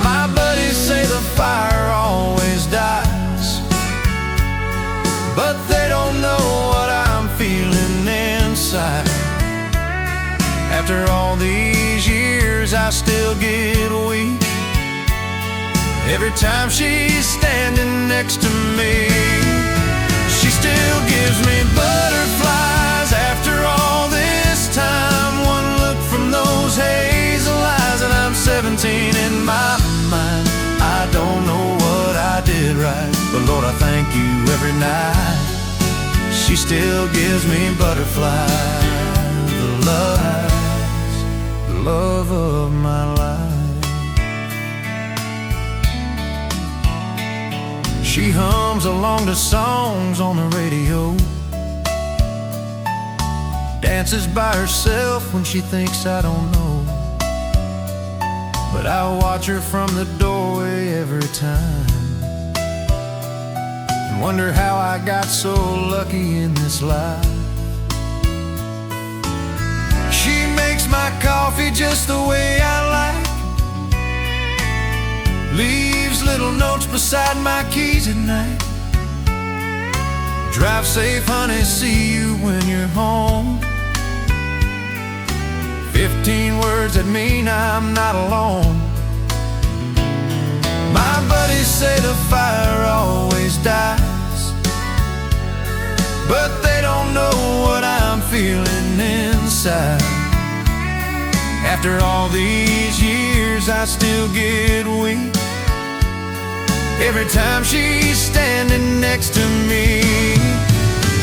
My buddies say the fire always dies, but they don't know what I'm feeling inside. After all these years, I still get weak every time she's standing next to me. She still gives me butterflies after all this time. One look from those hazel eyes, and I'm 17 in my mind. I don't know what I did right, but Lord, I thank you every night. She still gives me butterflies, the love of my life. She hums along to songs on the radio, dances by herself when she thinks I don't know. But I watch her from the doorway every time, and wonder how I got so lucky in this life. She makes my coffee just the way I like, leaves little notes beside my keys at night. Drive safe, honey, see you when you're home. 15 words that mean I'm not alone. My buddies say the fire always dies, but they don't know what I'm feeling inside. After all these years, I still get weak every time she's standing next to me.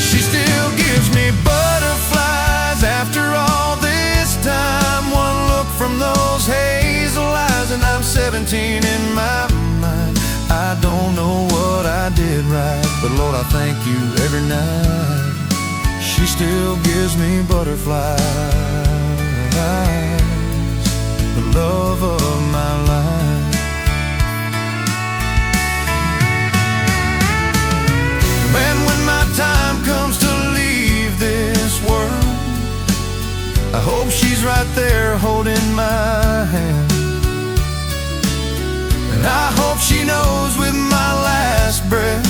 She still gives me butterflies after all this time. One look from those hazel eyes, and I'm 17 in my mind. I don't know what I did right, but Lord, I thank you every night. She still gives me butterflies, the love of my life. Man, when my time comes to leave this world, I hope she's right there holding my hand. And I hope she knows with my last breath,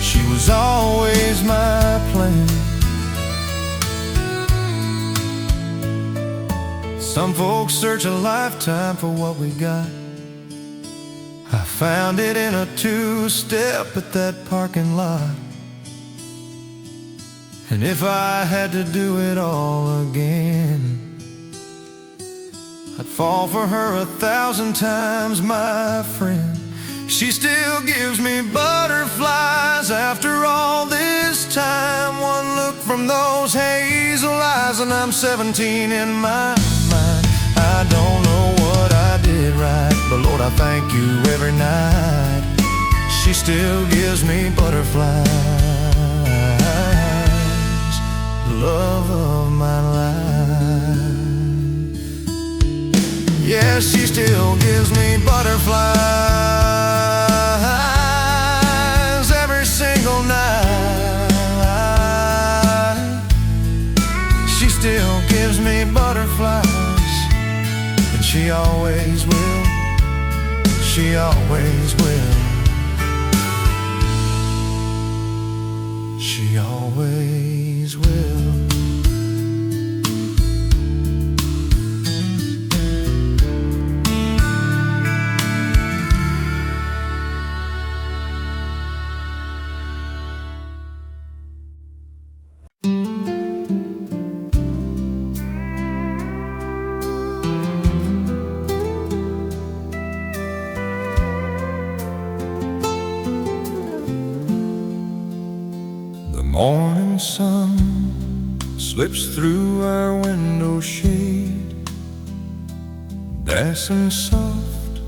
she was always my plan. Some folks search a lifetime for what we got. I found it in a two-step at that parking lot. And if I had to do it all again, I'd fall for her 1,000 times, my friend. She still gives me butterflies after all this time. One look from those hazel eyes and I'm 17 in my mind. I don't know what I did right, but Lord, I thank you every night. She still gives me butterflies, love of my life. Yeah, she still gives me butterflies every single night. She still gives me butterflies, and she always will, she always will, she always will. Morning sun slips through our window shade, dancing soft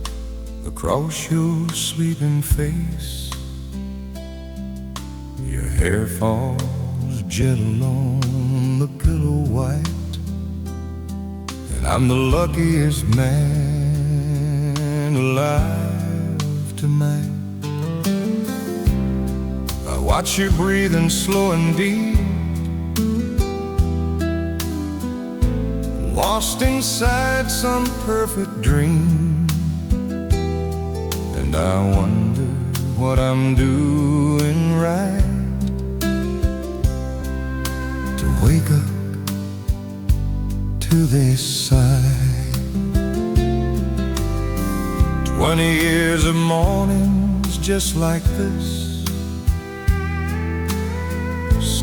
across your sleeping face. Your hair falls gentle on the pillow white, and I'm the luckiest man alive tonight. Watch you breathing slow and deep, lost inside some perfect dream. And I wonder what I'm doing right to wake up to this side. 20 years of mornings just like this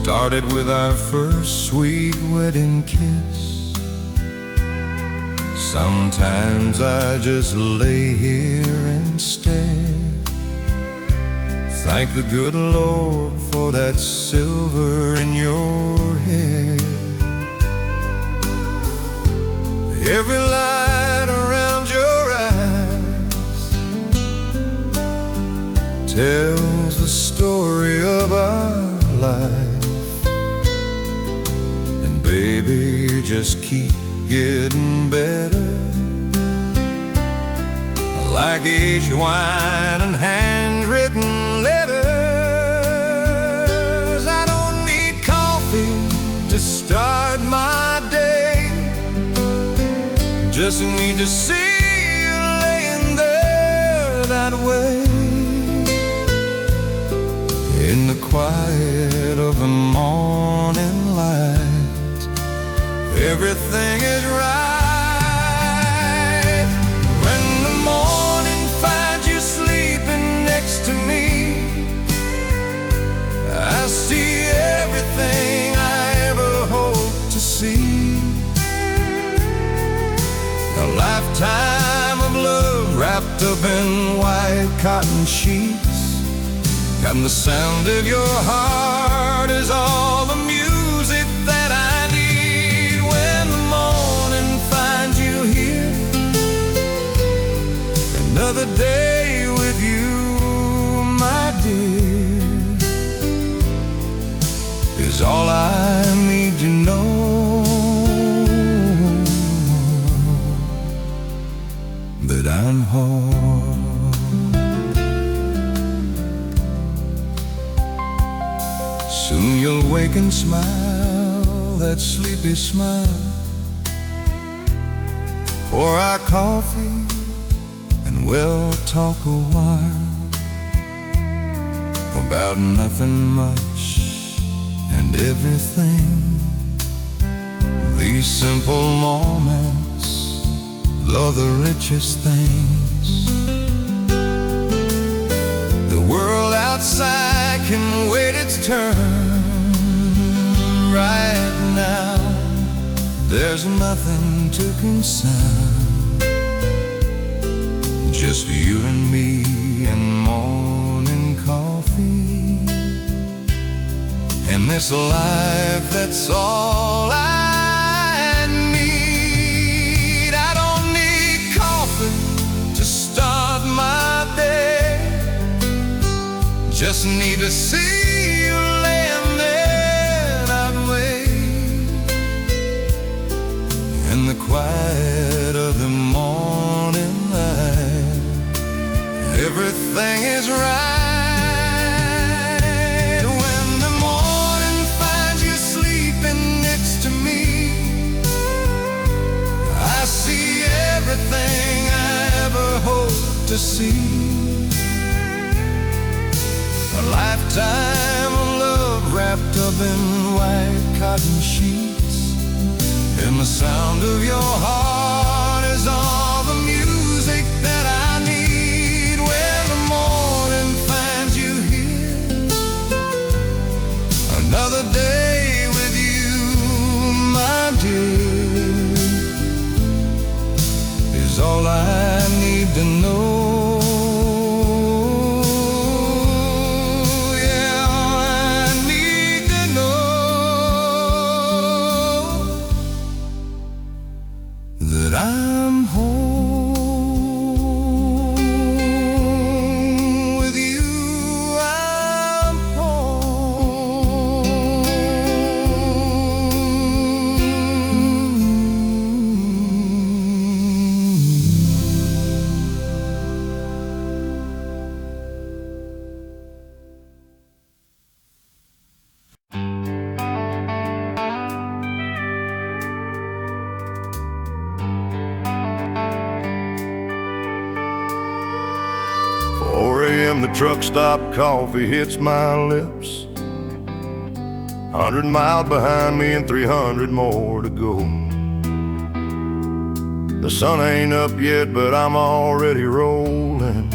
started with our first sweet wedding kiss. Sometimes I just lay here and stare, thank the good Lord for that silver in your hair. Every light around your eyes tells the story of our life. Baby, you just keep getting better, like aged wine and handwritten letters. I don't need coffee to start my day, just need to see you laying there that way. In the quiet of the morning light, everything is right. When the morning finds you sleeping next to me, I see everything I ever hoped to see. A lifetime of love wrapped up in white cotton sheets, and the sound of your heart is all the music that I need. When the morning finds you here, another day with you I'm home. Soon you'll wake and smile that sleepy smile, pour our coffee and we'll talk a while about nothing much and everything. These simple moments are the richest things. The world outside can wait its turn. Right now there's nothing to concern, just you and me and morning coffee. In this life, that's all I need. I don't need coffee to start my day, just need to see you laying there that way. In the quiet of the morning light, everything is right. Everything I ever hoped to see, a lifetime of love wrapped up in white cotton sheets, and the sound of your heart is all the music that I need. When the morning finds you here, another day with you, my dear, is all I need to know. Yeah, all I need to know, that I'm home with you. I'm The truck stop coffee hits my lips, 100 miles behind me and 300 more to go. The sun ain't up yet, but I'm already rolling,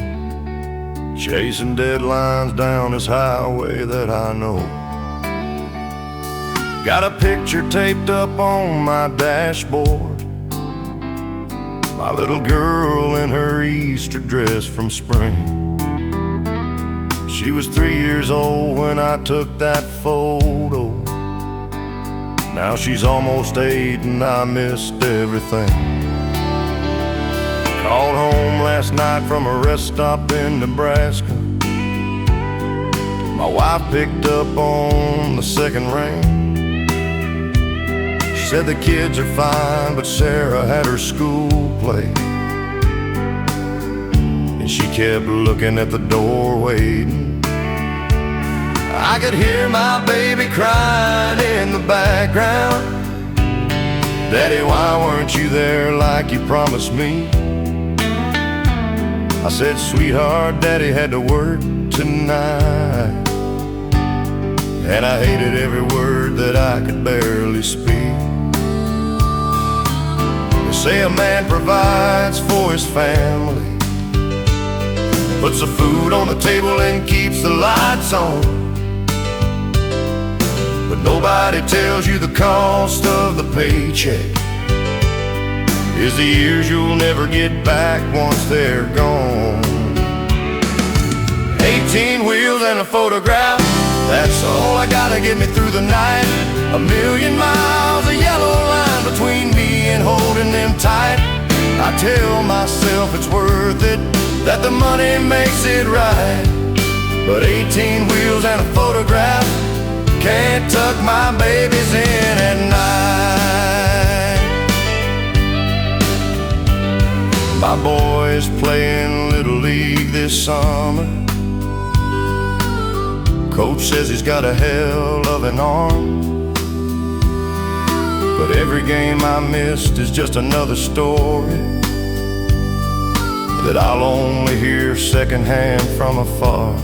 chasing deadlines down this highway that I know. Got a picture taped up on my dashboard, my little girl in her Easter dress from spring. She was 3 years old when I took that photo. Now she's almost 8 and I missed everything. Called home last night from a rest stop in Nebraska. My wife picked up on the second ring. She said the kids are fine, but Sarah had her school play, and she kept looking at the door waiting. I could hear my baby crying in the background. Daddy, why weren't you there like you promised me? I said, sweetheart, Daddy had to work tonight, and I hated every word that I could barely speak. They say a man provides for his family, puts the food on the table and keeps the lights on. But nobody tells you the cost of the paycheck is the years you'll never get back once they're gone. 18 wheels and a photograph, that's all I gotta get me through the night. 1,000,000 miles, a yellow line between me and holding them tight. I tell myself it's worth it, that the money makes it right. But 18 wheels and a photograph can't tuck my babies in at night. My boy's playing Little League this summer. Coach says he's got a hell of an arm, but every game I missed is just another story that I'll only hear secondhand from afar.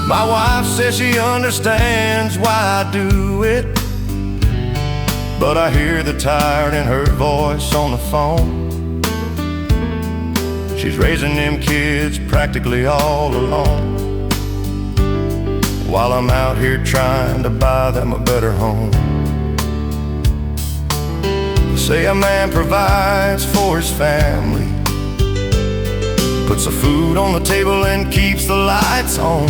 My wife says she understands why I do it, but I hear the tired in her voice on the phone. She's raising them kids practically all alone, while I'm out here trying to buy them a better home. They say a man provides for his family, puts the food on the table and keeps the lights on,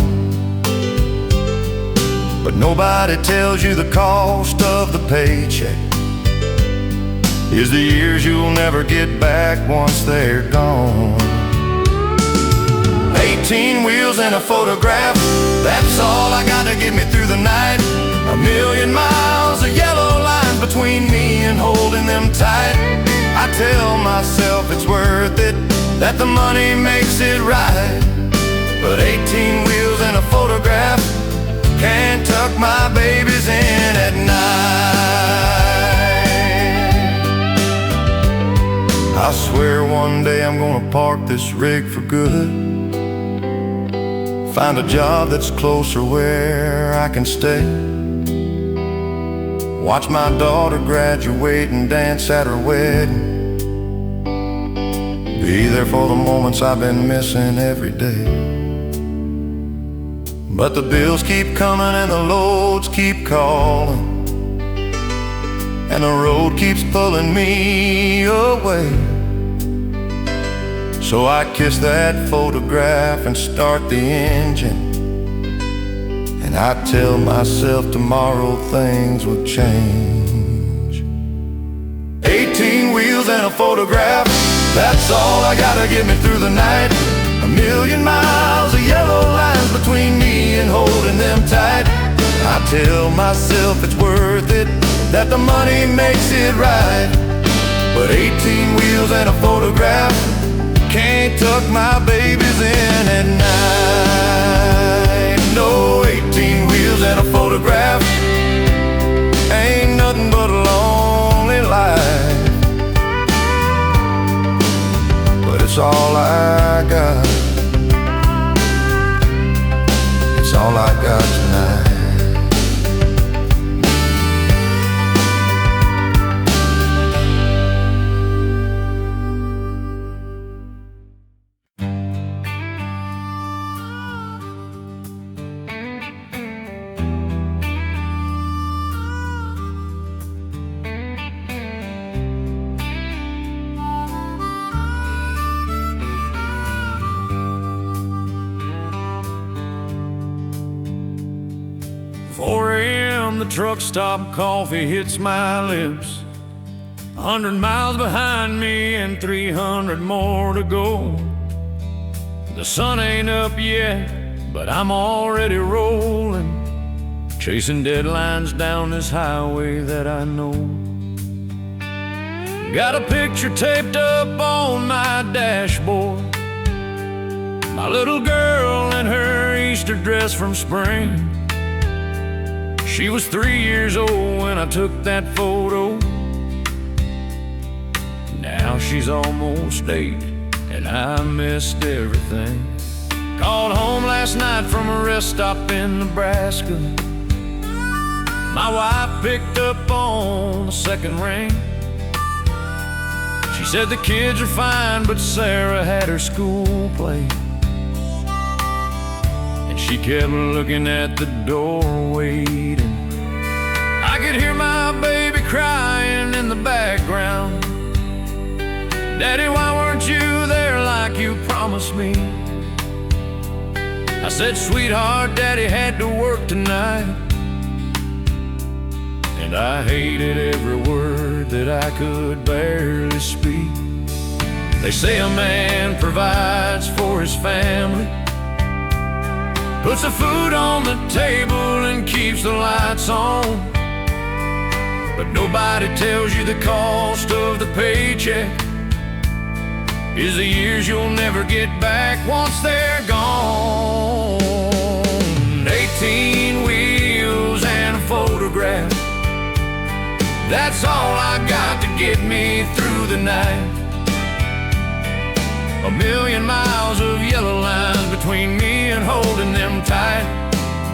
but nobody tells you the cost of the paycheck is the years you'll never get back once they're gone. 18 wheels and a photograph, that's all I got to get me through the night. A million miles of yellow lines between me and holding them tight. I tell myself it's worth it, that the money makes it right, but 18 wheels and a photograph can't tuck my babies in at night. I swear one day I'm gonna park this rig for good, find a job that's closer where I can stay, watch my daughter graduate and dance at her wedding, be there for the moments I've been missing every day. But the bills keep coming and the loads keep calling, and the road keeps pulling me away. So I kiss that photograph and start the engine, and I tell myself tomorrow things will change. 18 wheels and a photograph, that's all I gotta get me through the night. A million miles of yellow lines between me and holding them tight. I tell myself it's worth it, that the money makes it right, but 18 wheels and a photograph can't tuck my babies in at night. No, 18 wheels and a photograph ain't nothing but a lonely life, but it's all I got. It's all I got tonight. The truck stop coffee hits my lips. 100 miles behind me and 300 more to go. The sun ain't up yet, but I'm already rolling, chasing deadlines down this highway that I know. Got a picture taped up on my dashboard, my little girl in her Easter dress from spring. She was 3 years old when I took that photo. Now she's almost 8, and I missed everything. Called home last night from a rest stop in Nebraska. My wife picked up on the second ring. She said the kids are fine, but Sarah had her school play, and she kept looking at the door waiting. I could hear my baby crying in the background. Daddy, why weren't you there like you promised me? I said, sweetheart, Daddy had to work tonight. And I hated every word that I could barely speak. They say a man provides for his family, puts the food on the table and keeps the lights on, but nobody tells you the cost of the paycheck is the years you'll never get back once they're gone. 18 wheels and a photograph, that's all I got to get me through the night. A million miles of yellow lines between me and holding them tight.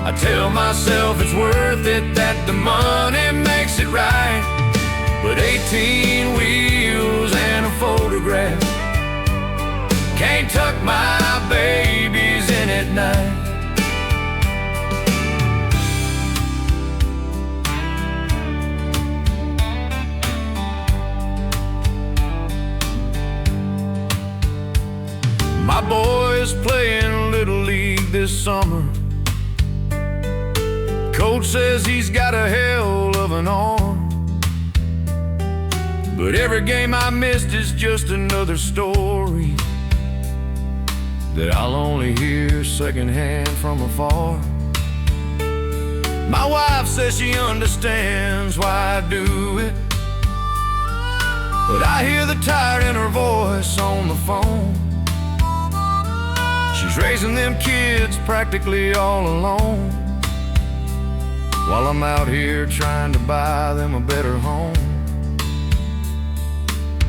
I tell myself it's worth it, that the money makes it right. But 18 wheels and a photograph can't tuck my babies in at night. My boy's playing Little League this summer. Coach says he's got a hell of an arm, but every game I missed is just another story that I'll only hear secondhand from afar. My wife says she understands why I do it, but I hear the tired in her voice on the phone. She's raising them kids practically all alone, while I'm out here trying to buy them a better home.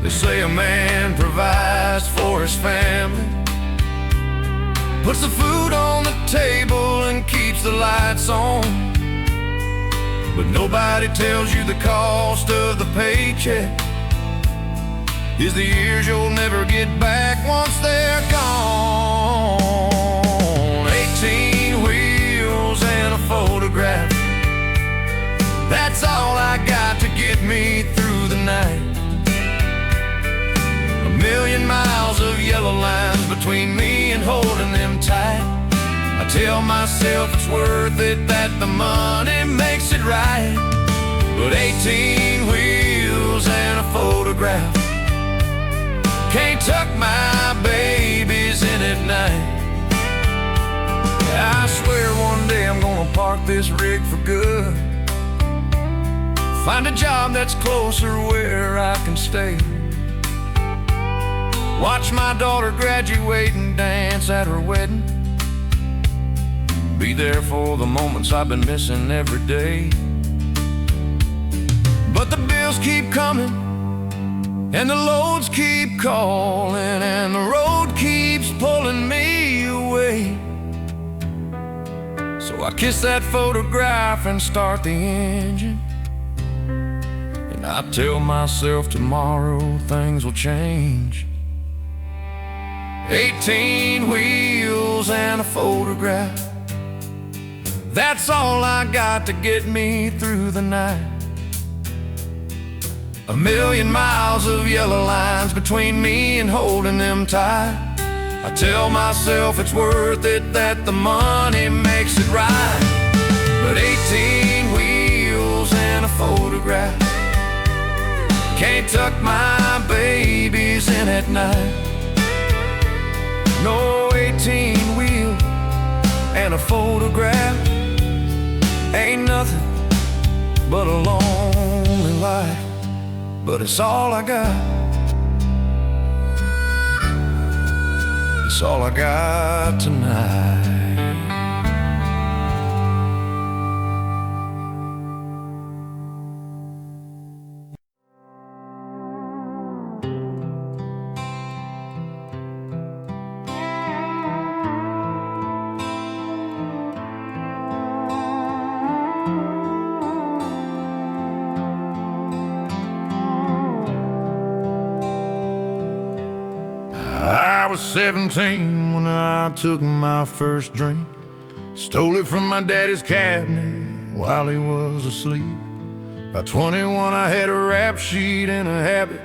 They say a man provides for his family, puts the food on the table and keeps the lights on, but nobody tells you the cost of the paycheck is the years you'll never get back once they're gone. 18 wheels and a photograph, that's all I got to get me through the night. A million miles of yellow lines between me and holding them tight. I tell myself it's worth it, that the money makes it right. But 18 wheels and a photograph can't tuck my babies in at night. I swear one day I'm gonna park this rig for good, find a job that's closer where I can stay, watch my daughter graduate and dance at her wedding, be there for the moments I've been missing every day. But the bills keep coming and the loads keep calling and the road keeps pulling me away. So I kiss that photograph and start the engine, and I tell myself tomorrow things will change. 18 wheels and a photograph, that's all I got to get me through the night. A million miles of yellow lines between me and holding them tight. I tell myself it's worth it, that the money makes it right. But 18 wheels and a photograph can't tuck my babies in at night. No 18 wheel and a photograph ain't nothing but a lonely life. But it's all I got, it's all I got tonight. I was 17 when I took my first drink. Stole it from my daddy's cabinet while he was asleep. By 21 I had a rap sheet and a habit,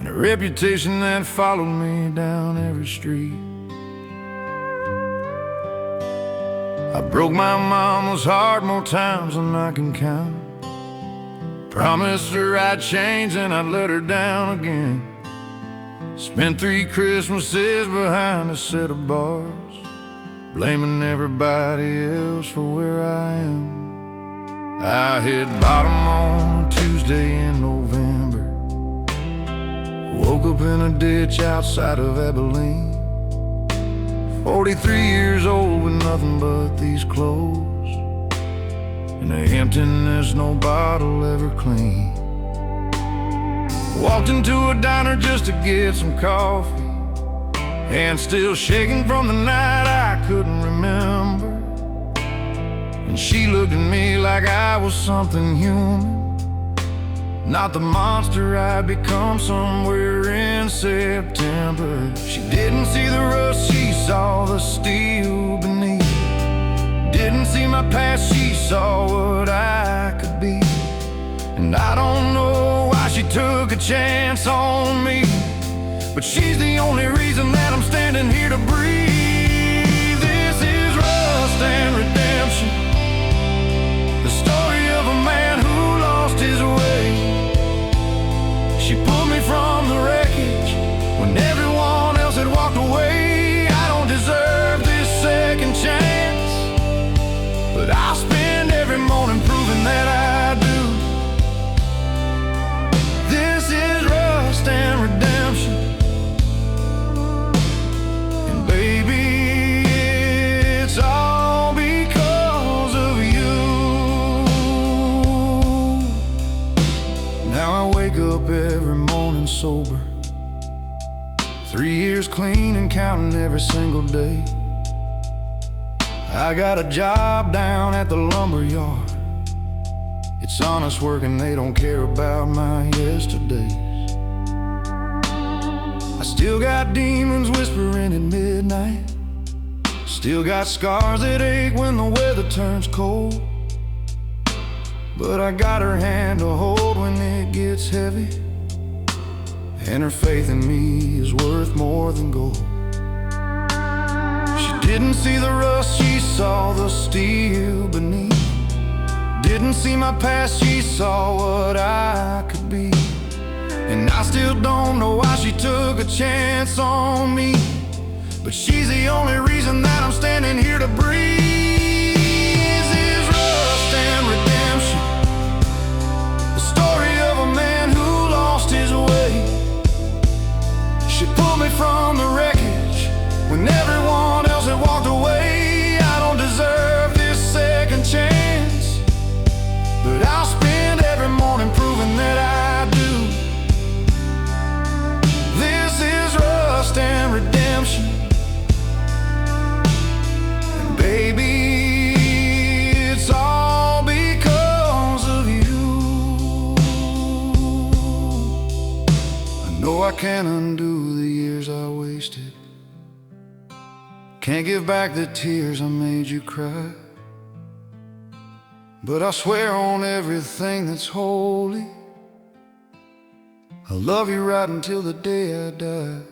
and a reputation that followed me down every street. I broke my mama's heart more times than I can count. Promised her I'd change and I'd let her down again. Spent 3 Christmases behind a set of bars, blaming everybody else for where I am. I hit bottom on a Tuesday in November, Woke up in a ditch outside of Abilene, 43 years old with nothing but these clothes, and the emptiness no bottle ever clean. Walked into a diner just to get some coffee, and still shaking from the night I couldn't remember. And she looked at me like I was something human, not the monster I'd become somewhere in September. She didn't see the rust, she saw the steel beneath. Didn't see my past, she saw what I could be. And I don't know why she took a chance on me, but she's the only reason that I'm standing here to breathe. This is rust and redemption, the story of a man who lost his way. She pulled me from the wreckage when everyone else had walked away. I don't deserve this second chance, but I'll spend every morning proving that I do. This is rust and redemption, and baby, it's all because of you. Now I wake up every morning sober, 3 years clean and counting every single day. I got a job down at the lumber yard. It's honest work and they don't care about my yesterdays. I still got demons whispering at midnight, still got scars that ache when the weather turns cold. But I got her hand to hold when it gets heavy, and her faith in me is worth more than gold. She didn't see the rust, she saw the steel beneath. Didn't see my past, she saw what I could be. And I still don't know why she took a chance on me, but she's the only reason that I'm standing here to breathe. This is rust and redemption, the story of a man who lost his way. She pulled me from the wreckage when everyone else had walked away. I don't deserve this second chance, but I'll spend every morning proving that I do. This is rust and redemption, and baby, it's all because of you. I know I can't undo the years I wasted, can't give back the tears I made you cry, but I swear on everything that's holy, I'll love you right until the day I die.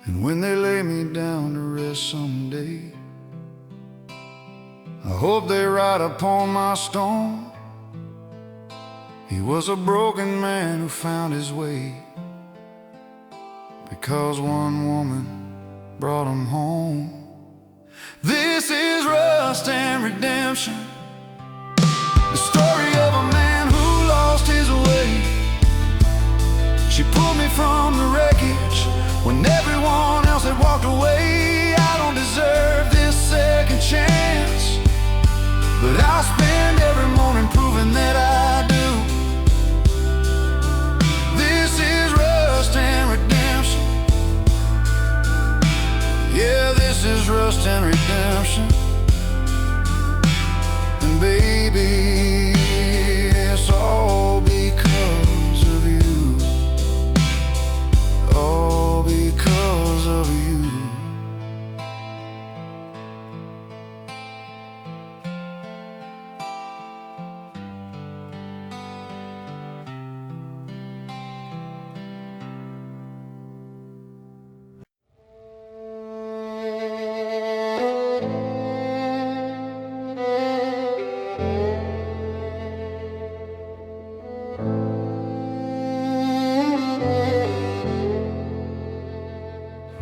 And when they lay me down to rest someday, I hope they write upon my stone, he was a broken man who found his way, because one woman brought him home. This is rust and redemption, the story of a man who lost his way. She pulled me from the wreckage when everyone else had walked away. I don't deserve this second chance, but I'll spend every morning proving that I do. This is rust and redemption, yeah, this is rust and redemption, and baby, it's all because of you, all because of you.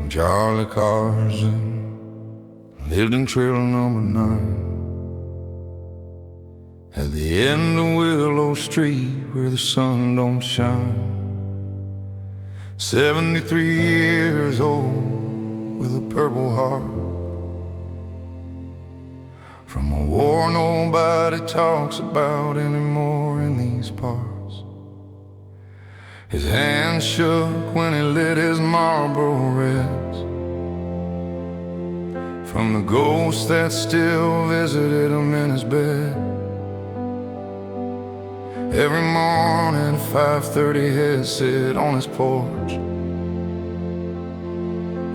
Charlie Carson lived in trailer number 9 at the end of Willow Street where the sun don't shine. 73 years old with a Purple Heart. From a war nobody talks about anymore in these parts. His hand shook when he lit his Marlboro Reds. From the ghost that still visited him in his bed. Every morning at 5:30 he'd sit on his porch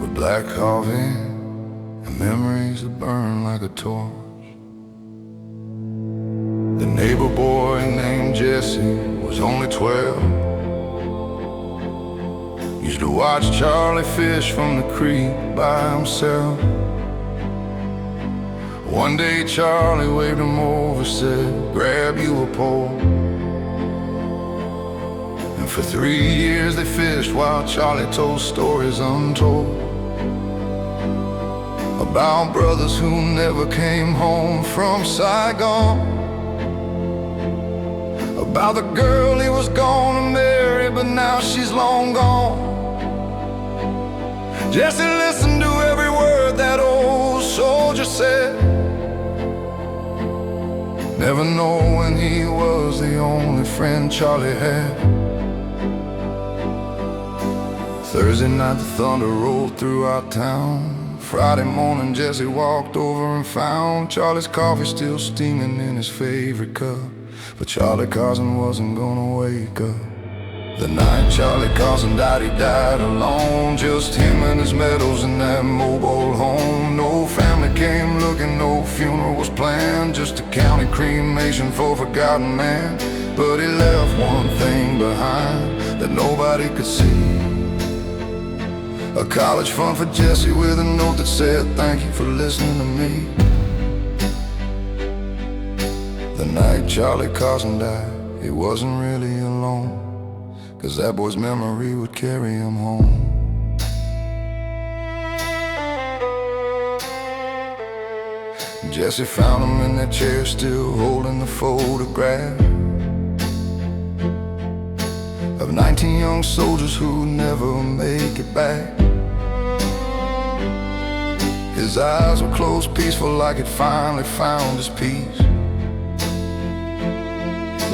with black coffee and memories that burn like a torch. The neighbor boy named Jesse was only 12. Used to watch Charlie fish from the creek by himself. One day Charlie waved him over, said, "Grab you a pole." And for 3 years they fished while Charlie told stories untold about brothers who never came home from Saigon, about the girl he was gonna marry but now she's long gone. Jesse listened to every word that old soldier said, never knowing he was the only friend Charlie had. Thursday night the thunder rolled through our town. Friday morning Jesse walked over and found Charlie's coffee still steaming in his favorite cup. But Charlie Carson wasn't gonna wake up. The night Charlie Carson died, he died alone. Just him and his medals in that mobile home. No family came looking, no funeral was planned. Just a county cremation for a forgotten man. But he left one thing behind that nobody could see. A college fund for Jesse with a note that said, "Thank you for listening to me." The night Charlie Carson died, he wasn't really alone, 'cause that boy's memory would carry him home. Jesse found him in that chair, still holding the photograph of 19 young soldiers who never make it back. His eyes were closed, peaceful, like he'd finally found his peace.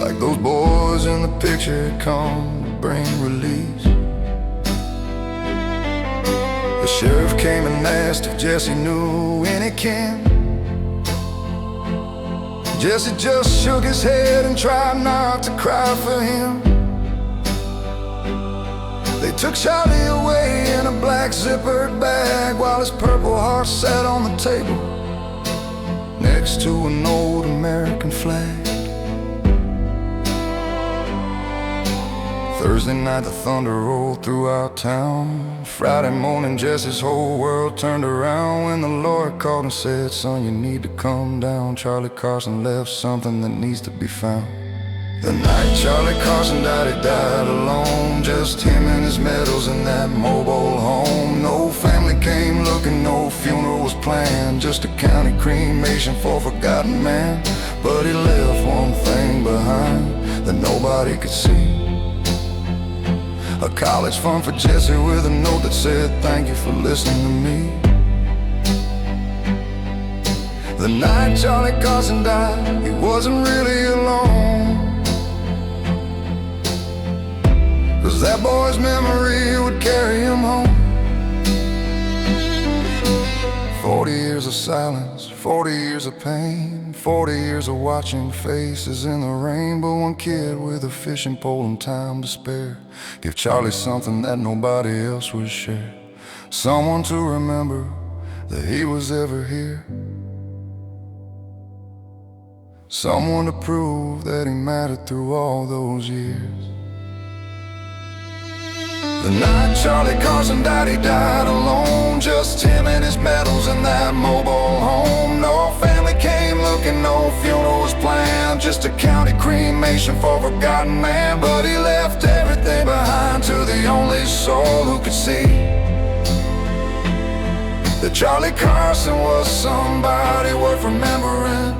Like those boys in the picture had come to bring release. The sheriff came and asked if Jesse knew any kin. Jesse just shook his head and tried not to cry for him. They took Charlie away in a black zippered bag while his Purple Heart sat on the table next to an old American flag. Thursday night the thunder rolled through our town. Friday morning Jesse's whole world turned around when the lawyer called and said, "Son, you need to come down. Charlie Carson left something that needs to be found." The night Charlie Carson died, he died alone. Just him and his medals in that mobile home. No family came looking, no funeral was planned. Just a county cremation for a forgotten man. But he left one thing behind that nobody could see. A college fund for Jesse with a note that said, "Thank you for listening to me." The night Charlie Carson died, he wasn't really alone, 'cause that boy's memory would carry him home. 40 years of silence, 40 years of pain, 40 years of watching faces in the rain. But one kid with a fishing pole and time to spare give Charlie something that nobody else would share. Someone to remember that he was ever here. Someone to prove that he mattered through all those years. The night Charlie Carson died, he died alone. Just him and his medals in that mobile home. No family came looking, no funeral was planned. Just a county cremation for a forgotten man. But he left everything behind to the only soul who could see that Charlie Carson was somebody worth remembering.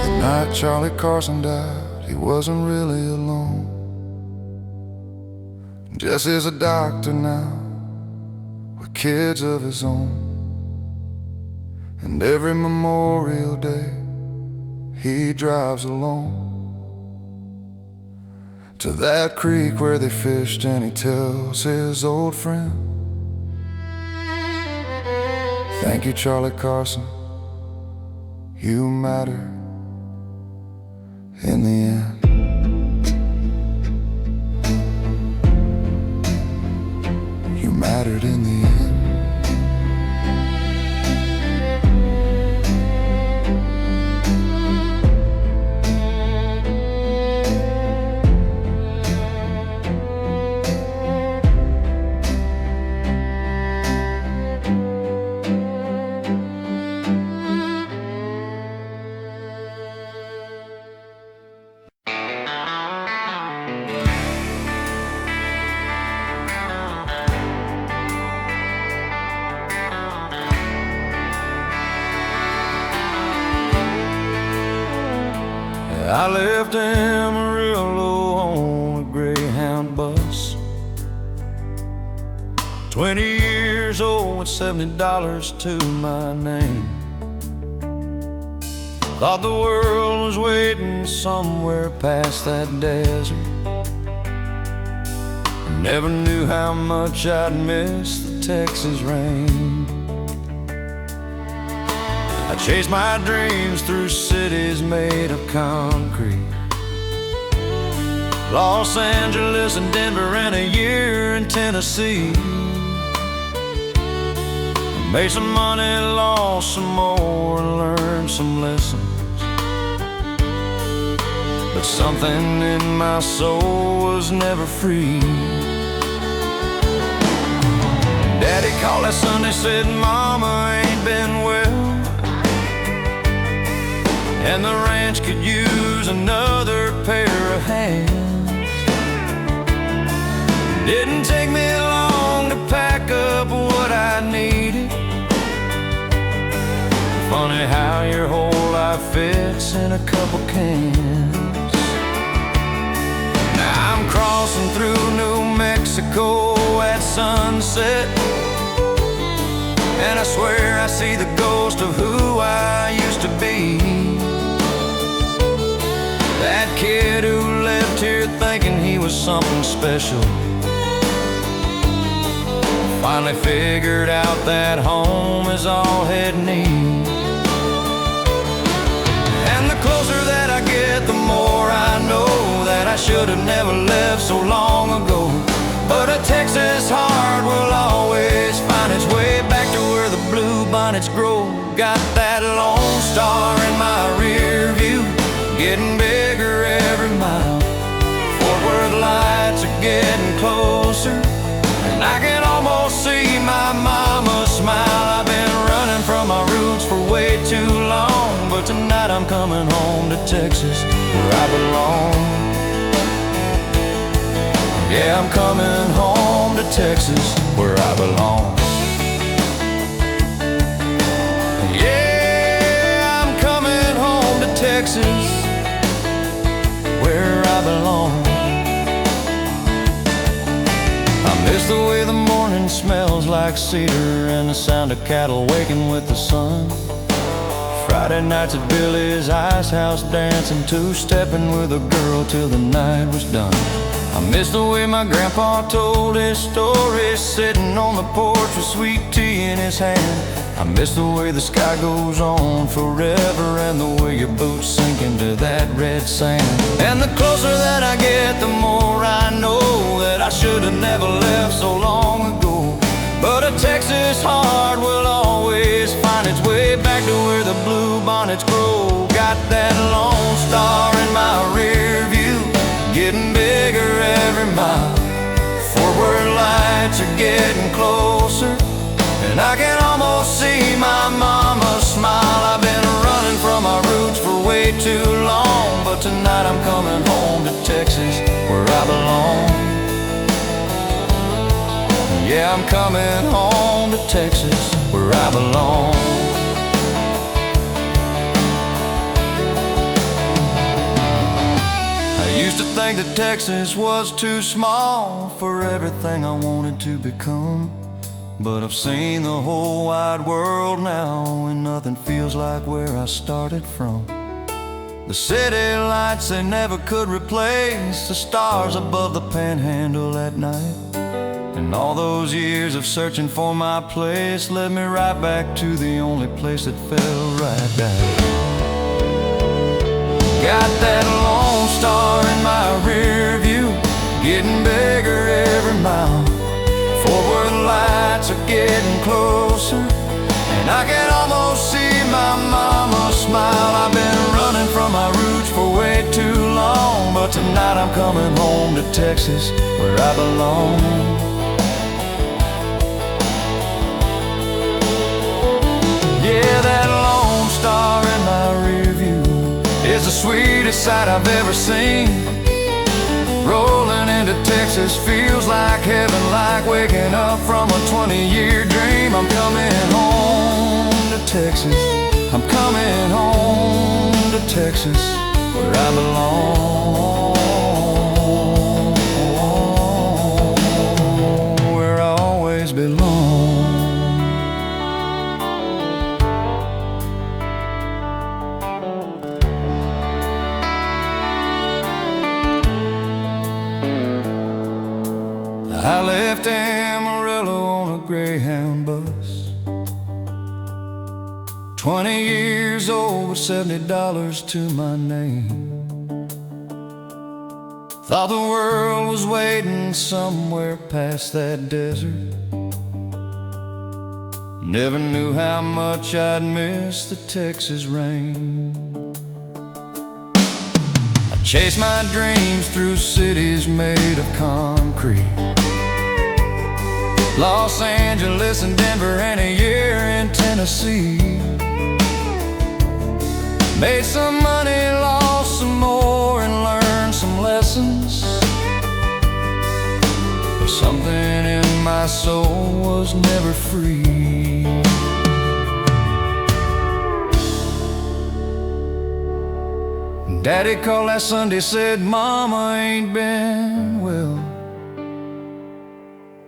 The night Charlie Carson died, he wasn't really alone. Jesse's a doctor now, with kids of his own, and every Memorial Day he drives alone to that creek where they fished, and he tells his old friend, "Thank you, Charlie Carson, you matter in the end." You mattered in the end. I left Amarillo on a Greyhound bus, 20 years old with $70 to my name. Thought the world was waiting somewhere past that desert. Never knew how much I'd miss the Texas rain. I chased my dreams through cities made of concrete, Los Angeles and Denver, and a year in Tennessee. Made some money, lost some more, and learned some lessons, but something in my soul was never free. Daddy called that Sunday, said Mama ain't been well, and the ranch could use another pair of hands. Didn't take me long to pack up what I needed. Funny how your whole life fits in a couple cans. Now I'm crossing through New Mexico at sunset, and I swear I see the ghost of who I used to be. That kid who left here thinking he was something special, finally figured out that home is all he'd need. And the closer that I get, the more I know that I should have never left so long ago. But a Texas heart will always find its way back to where the blue bonnets grow. Got that Lone Star in my rear view, getting bigger every mile. Fort Worth lights are getting closer, and I can almost see my mama smile. I've been running from my roots for way too long, but tonight I'm coming home to Texas, where I belong. Yeah, I'm coming home to Texas, where I belong. Yeah, I'm coming home to Texas, where I belong. I miss the way the morning smells like cedar, and the sound of cattle waking with the sun. Friday nights at Billy's Ice House, dancing, two-stepping with a girl till the night was done. I miss the way my grandpa told his stories, sitting on the porch with sweet tea in his hand. I miss the way the sky goes on forever, and the way your boots sink into that red sand. And the closer that I get, the more I know that I should have never left so long ago. But a Texas heart will always find its way back to where the blue bonnets grow. Got that Lone Star in my rear view, getting bigger every mile. Fort Worth lights are getting closer, and I can almost see my mama smile. I've been running from my roots for way too long, but tonight I'm coming home to Texas, where I belong. Yeah, I'm coming home to Texas, where I belong. I used Used to think that Texas was too small for everything I wanted to become. But I've seen the whole wide world now, and nothing feels like where I started from. The city lights, they never could replace the stars above the panhandle at night. And all those years of searching for my place led me right back to the only place that felt right down. Got that Lone Star in my rear view, getting bigger every mile. Forward lights are getting closer, and I can almost see my mama smile. I've been running from my roots for way too long, but tonight I'm coming home to Texas, where I belong. Yeah, that Lone Star in my rear view is the sweetest sight I've ever seen. Rolling into Texas feels like heaven, like waking up from a 20-year dream. I'm coming home to Texas. I'm coming home to Texas, where I belong, where I always belong. I left Amarillo on a Greyhound bus, 20 years old with $70 to my name. Thought the world was waiting somewhere past that desert. Never knew how much I'd miss the Texas rain. I chased my dreams through cities made of concrete, Los Angeles and Denver, and a year in Tennessee. Made some money, lost some more, and learned some lessons. But something in my soul was never free. Daddy called that Sunday, said Mama ain't been well,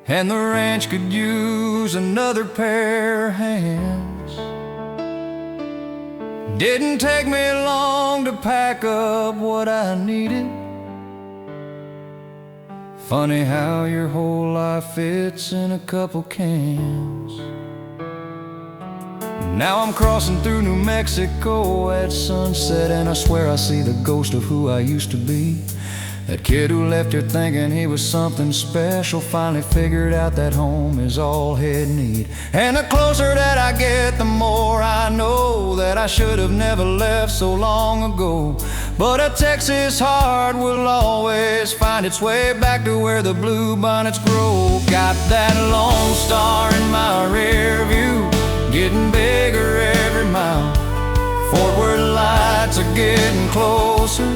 and the ranch could use another pair of hands. Didn't take me long to pack up what I needed. Funny how your whole life fits in a couple cans. Now I'm crossing through New Mexico at sunset, and I swear I see the ghost of who I used to be. That kid who left here thinking he was something special finally figured out that home is all he'd need. And the closer that I get, the more I know that I should have never left so long ago. But a Texas heart will always find its way back to where the blue bonnets grow. Got that Lone Star in my rear view, getting bigger every mile. Forward lights are getting closer,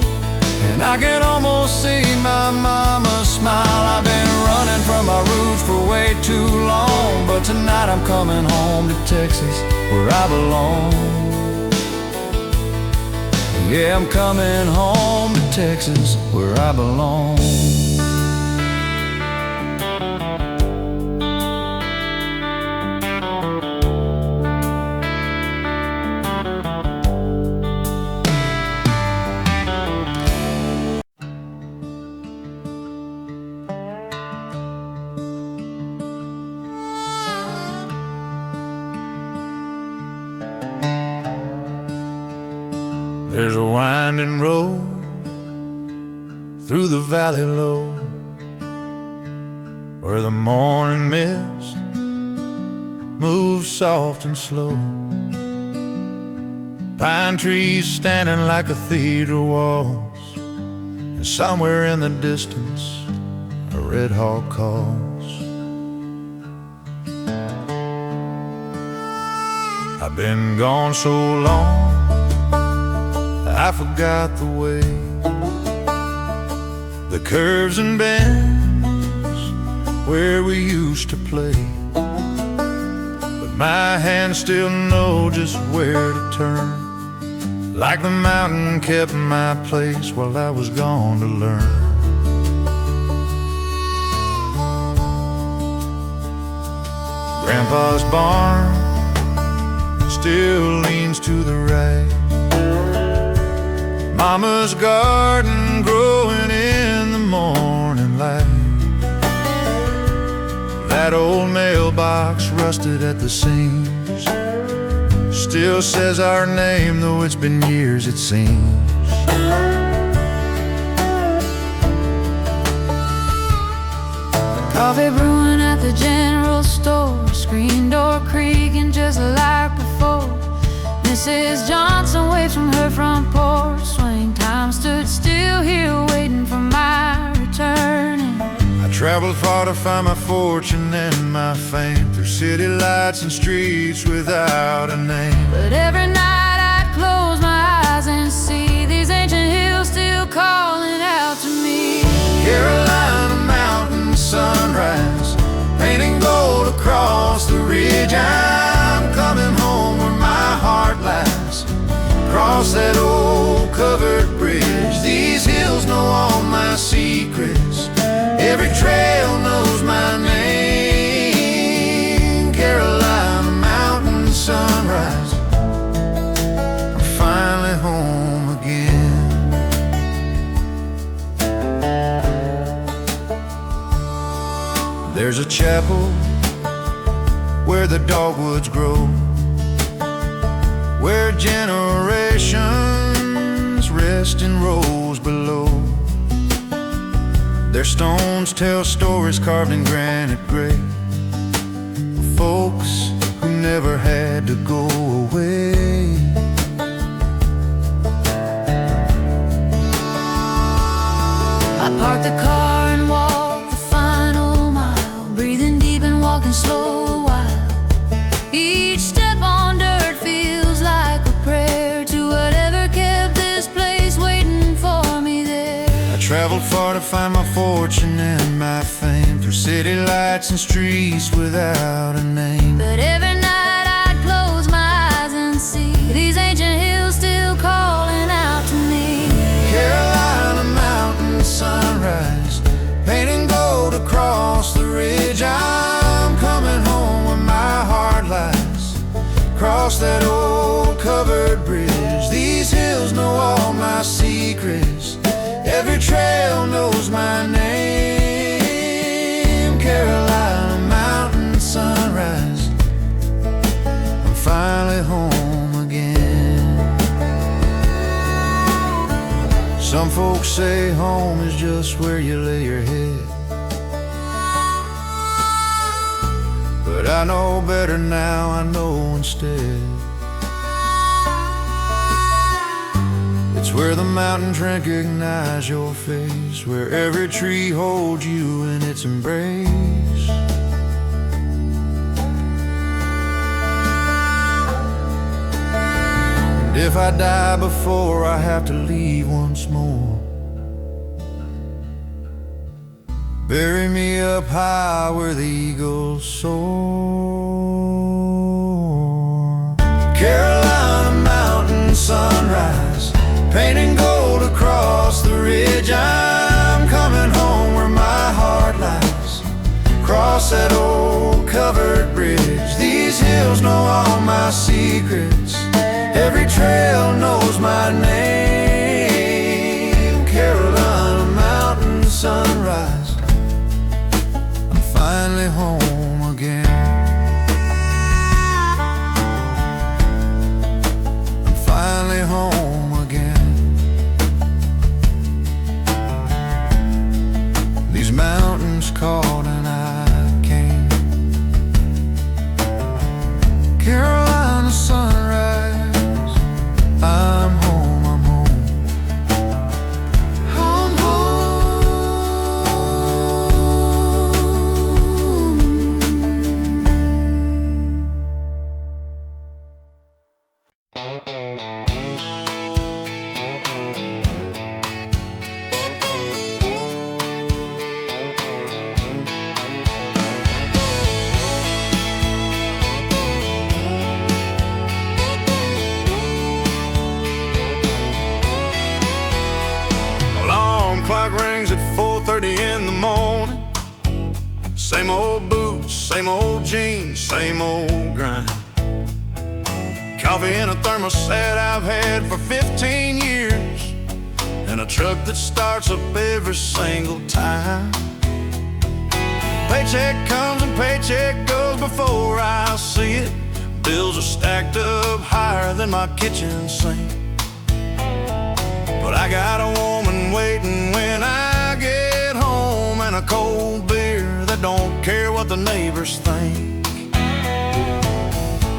and I can almost see my mama smile. I've been running from my roots for way too long, but tonight I'm coming home to Texas, where I belong. Yeah, I'm coming home to Texas, where I belong. There's a winding road through the valley low, where the morning mist moves soft and slow. Pine trees standing like cathedral walls, and somewhere in the distance a red hawk calls. I've been gone so long I forgot the way, the curves and bends where we used to play. But my hands still know just where to turn like the mountain kept my place while I was gone to learn. Grandpa's barn still leans to the right. Mama's garden growing in the morning light. That old mailbox rusted at the seams still says our name, though it's been years it seems. Coffee brewing at the general store, screen door creaking just like before. Mrs. Johnson waves from her front porch swing. Time stood still here waiting for my returning. I traveled far to find my fortune and my fame, through city lights and streets without a name. But every night I'd close my eyes and see these ancient hills still calling out to me. Carolina mountain sunrise, painting gold across the ridge. I'm coming home where my heart lies, across that old covered bridge. These hills know all my secrets, every trail knows my name. Carolina mountain sunrise, I'm finally home again. There's a chapel where the dogwoods grow, where generations rest in rows below. Their stones tell stories carved in granite gray, of folks who never had to go away. I parked the car and walked the final mile, breathing deep and walking slow a while. Each step on dirt feels like a prayer to whatever kept this place waiting for me there. I traveled far to find my fortune and my fame, through city lights and streets without a name. But every night I'd close my eyes and see these ancient hills still calling out to me. Carolina mountain sunrise, painting gold across the ridge. I'm coming home where my heart lies, across that old covered bridge. These hills know all my secrets, every trail knows my name. Carolina mountain sunrise, I'm finally home again. Some folks say home is just where you lay your head, but I know better now, I know instead it's where the mountains recognize your face, where every tree holds you in its embrace. And if I die before I have to leave once more, bury me up high where the eagles soar. Carolina mountain sunrise, painting gold across the ridge. I'm coming home where my heart lies, across that old covered bridge. These hills know all my secrets, every trail knows my name. Carolina mountain sunrise, I'm finally home again. I'm finally home again. These mountains called and I came. Carolina sunrise, I'm home, I'm home. I'm home. same old jeans, same old grind. Coffee in a thermostat I've had for 15 years, and a truck that starts up every single time. Paycheck comes and paycheck goes before I see it. Bills are stacked up higher than my kitchen sink. But I got a woman waiting when I get home, and a cold beer that don't care what the neighbors think.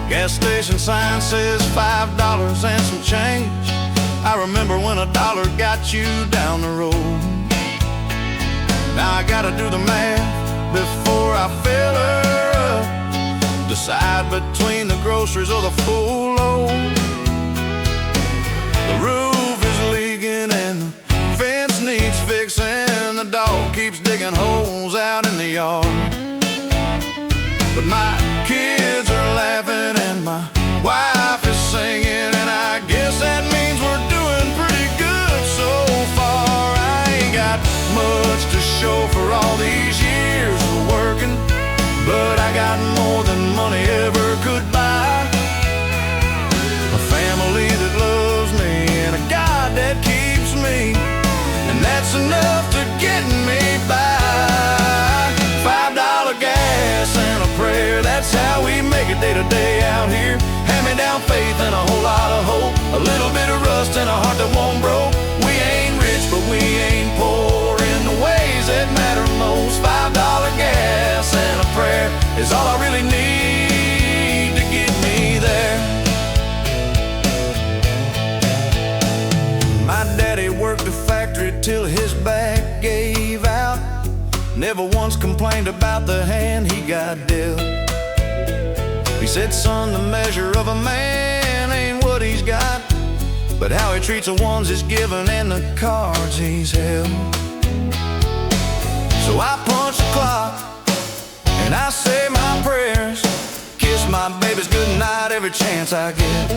Gas station sign says $5 and some change. I remember when a dollar got you down the road. Now I gotta do the math before I fill her up, decide between the groceries or the full load. The roof is leaking and the fence needs fixing. The dog keeps digging holes out in the yard. But my kids are laughing and my wife is singing, and I guess that means we're doing pretty good so far. I ain't got much to show for all these years of working, but I got more than money ever could buy. A family that loves me and a God that keeps me, and that's enough to get me by. $5 gas and a prayer, that's how we make it day to day out here. Hand-me-down faith and a whole lot of hope, a little bit of rust and a heart that won't broke. We ain't rich, but we ain't poor in the ways that matter most. $5 gas and a prayer is all I really need to get me there. My daddy worked a factory till his back gave out. Never once complained about the hand he got dealt. He said, son, the measure of a man ain't what he's got, but how he treats the ones he's given and the cards he's held. So I punch the clock and I say my prayers, kiss my babies goodnight every chance I get.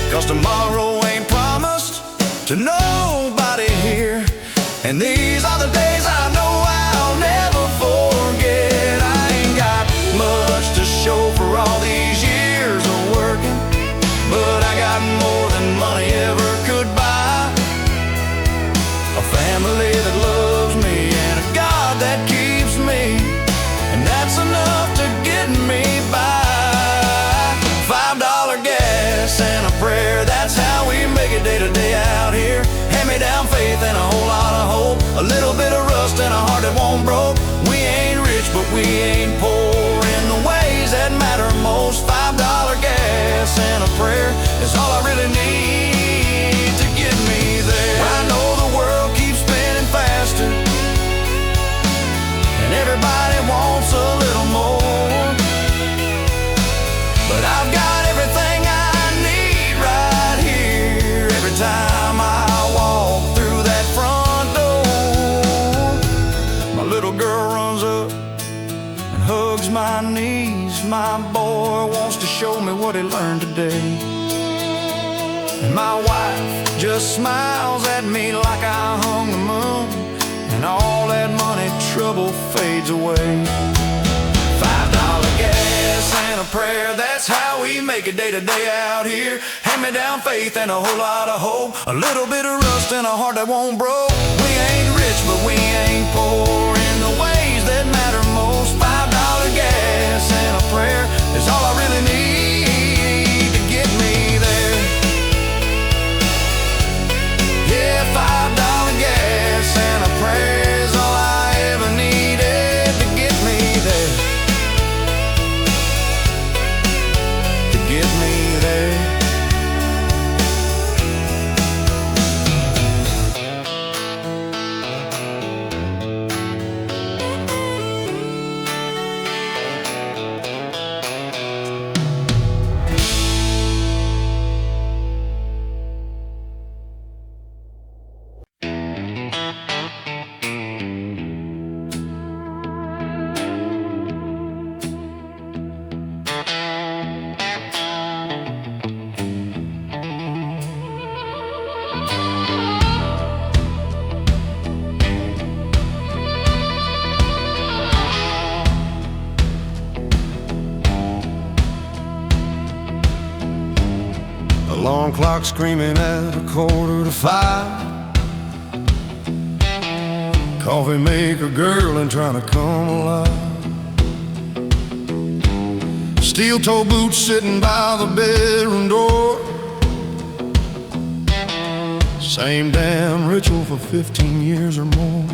'Cause tomorrow ain't promised to nobody here, and these are the days I know I'll never forget. I ain't got much to show for all these years of working, but I got more than money ever could buy. A family that loves me and a God that keeps me, and that's enough to get me by. $5 gas and a prayer, that's how we make it day to day out here. Hand-me-down faith and a whole lot of hope, a little bit of rust and a heart that won't broke. We ain't rich, but we ain't poor in the ways that matter most. $5 gas and a prayer is all I really need to get me there. I know the world keeps spinning faster, and everybody wants a little more, but I've got everything I need right here. Every time I walk through that front door, my little girl runs up and hugs my knees. My boy wants to show me what he learned today, and my wife just smiles at me like I hung the moon, and all that money trouble fades away. $5 gas and a prayer, that's how we make it day to day out here. Hand-me-down faith and a whole lot of hope, a little bit of rust and a heart that won't broke. We ain't rich, but we ain't poor in the ways that matter most. $5 gas and a prayer is all I really need to get me there. Yeah, $5 gas and a prayer is all I ever needed to get me there. To get me there. clock screaming at 4:45. Coffee maker gurgling, trying to come alive. Steel-toe boots sitting by the bedroom door. Same damn ritual for 15 years or more.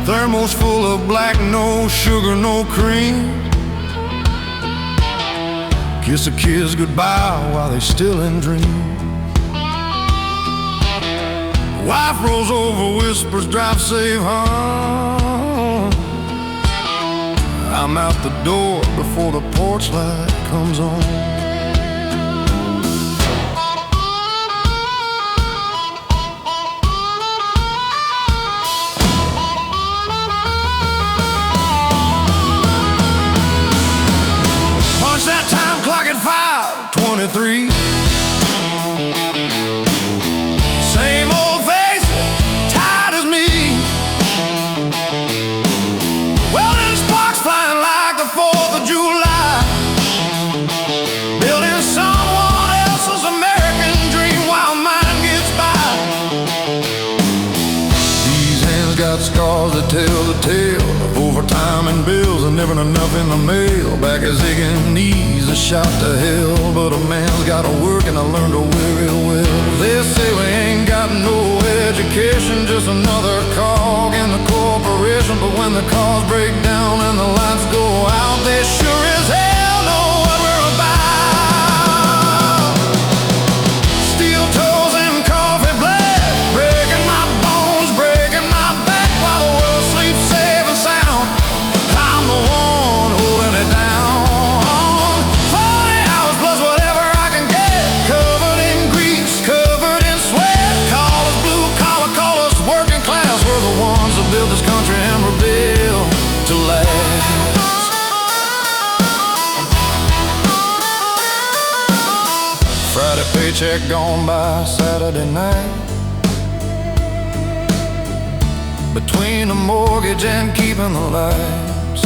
Thermos full of black, no sugar, no cream. Kiss the kids goodbye while they still in dream. Wife rolls over, whispers, drive safe home. I'm out the door before the porch light comes on. Punch that time clock at 5:23. Same old face, tired as me. Welding sparks flying like the 4th of July. Building someone else's American dream while mine gets by. These hands got scars that tell the tale of overtime and bills and never enough in the mail. Back as aching knees, a shot to hell. But a man's gotta work and I learned to very well. They say we ain't got no education, just another cog in the corporation. But when the cars break down and the lights go out, they sure as hell know what we're about. Steel toes and coffee black, breaking my bones, breaking my back while the world sleeps safe and sound. I'm the one holding it down. 40 hours plus whatever I can get, covered in grease, covered in sweat. Call us blue collar, call us working class. We're the ones that built this country and we're built to last. Friday paycheck gone by Saturday night. Between the mortgage and keeping the lights.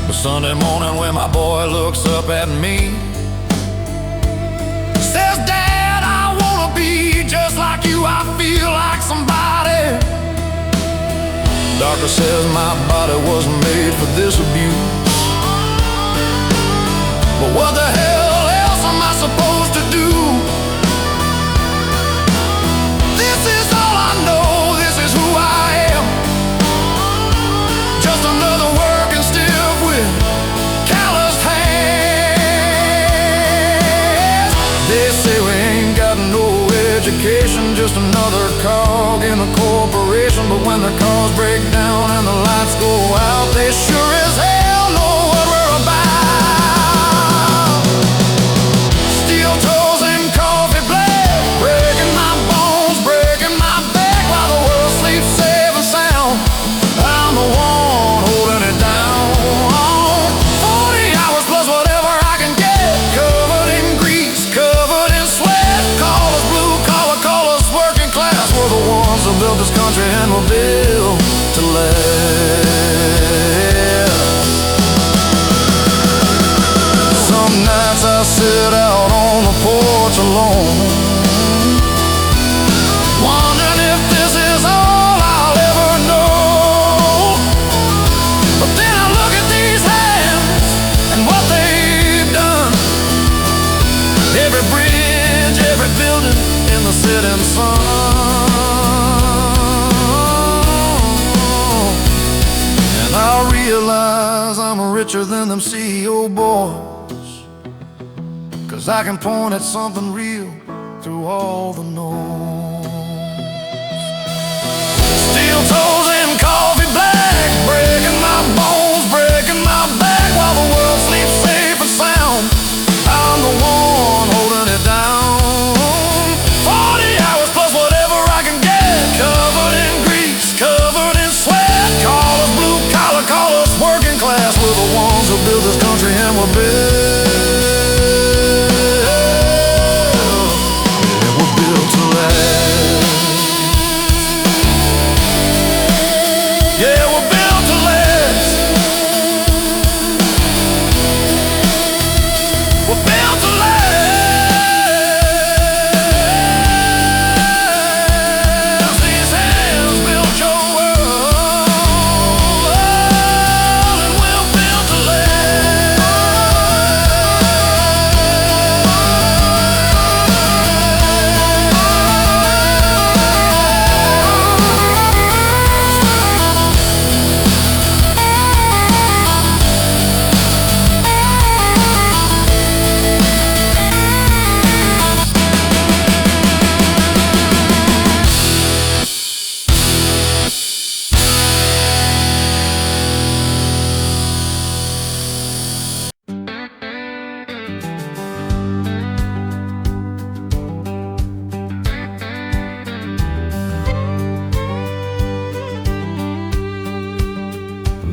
But Sunday morning when my boy looks up at me, says, Dad, I wanna be just like you. I feel like somebody. Doctor says my body wasn't made for this abuse. But what the hell else am I supposed to do? This is all I know, this is who I am. Just another working stiff with calloused hands. They say we ain't got no education, just another cog in a corporation. But when the cars break down and the lights go out, they sure as hell know what we're about. Steel toes and coffee black, breaking my bones, breaking my back while the world sleeps safe and sound. I'm the one holding it down. 40 hours plus whatever I can get, covered in grease, covered in sweat. Call us blue collar, call us working class. We're the ones that built this country and we're built to last. Some nights I sit out on the porch alone, wondering if this is all I'll ever know. But then I look at these hands and what they've done. Every bridge, every building in the setting sun. And I realize I'm richer than them CEO boys, 'cause I can point at something real through all the noise. Steel toes and coffee black, breaking my bones, breaking my back while the world sleeps safe and sound. I'm the one holding it down. 40 hours plus whatever I can get, covered in grease, covered in sweat. Call us blue collar, call us working class. We're the ones who built this country and we're built. Yeah, we're built to last.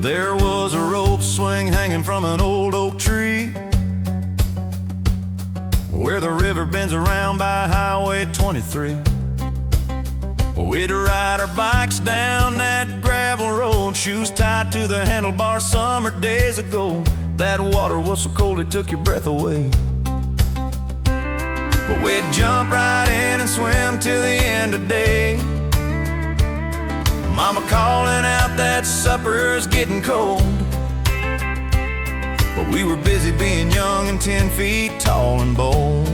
There was a rope swing hanging from an old oak tree where the river bends around by Highway 23. We'd ride our bikes down that gravel road, shoes tied to the handlebars summer days ago. That water was so cold it took your breath away. But we'd jump right in and swim till the end of day. Mama calling out that supper's getting cold, but we were busy being young and 10 feet tall and bold.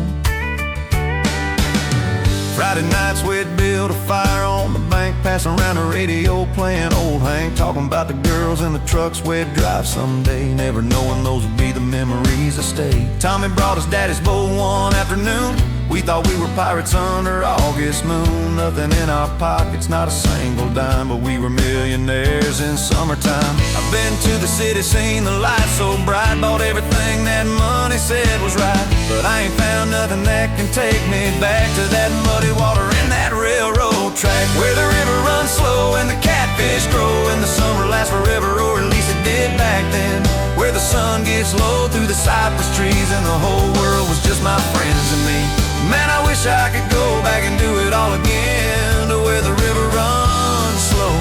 Friday nights we'd build a fire on the bank, passing around the radio, playing old Hank, talking about the girls in the trucks we'd drive someday, never knowing those would be the memories that stay. Tommy brought us daddy's boat one afternoon. We thought we were pirates under August moon. Nothing in our pockets, not a single dime, but we were millionaires in summertime. I've been to the city, seen the lights so bright, bought everything that money said was right, but I ain't found nothing that can take me back to that muddy water and that railroad track, where the river runs slow and the catfish grow, and the summer lasts forever, or at least it did back then, where the sun gets low through the cypress trees and the whole world was just my friends and me. Man, I wish I could go back and do it all again, to where the river runs slow.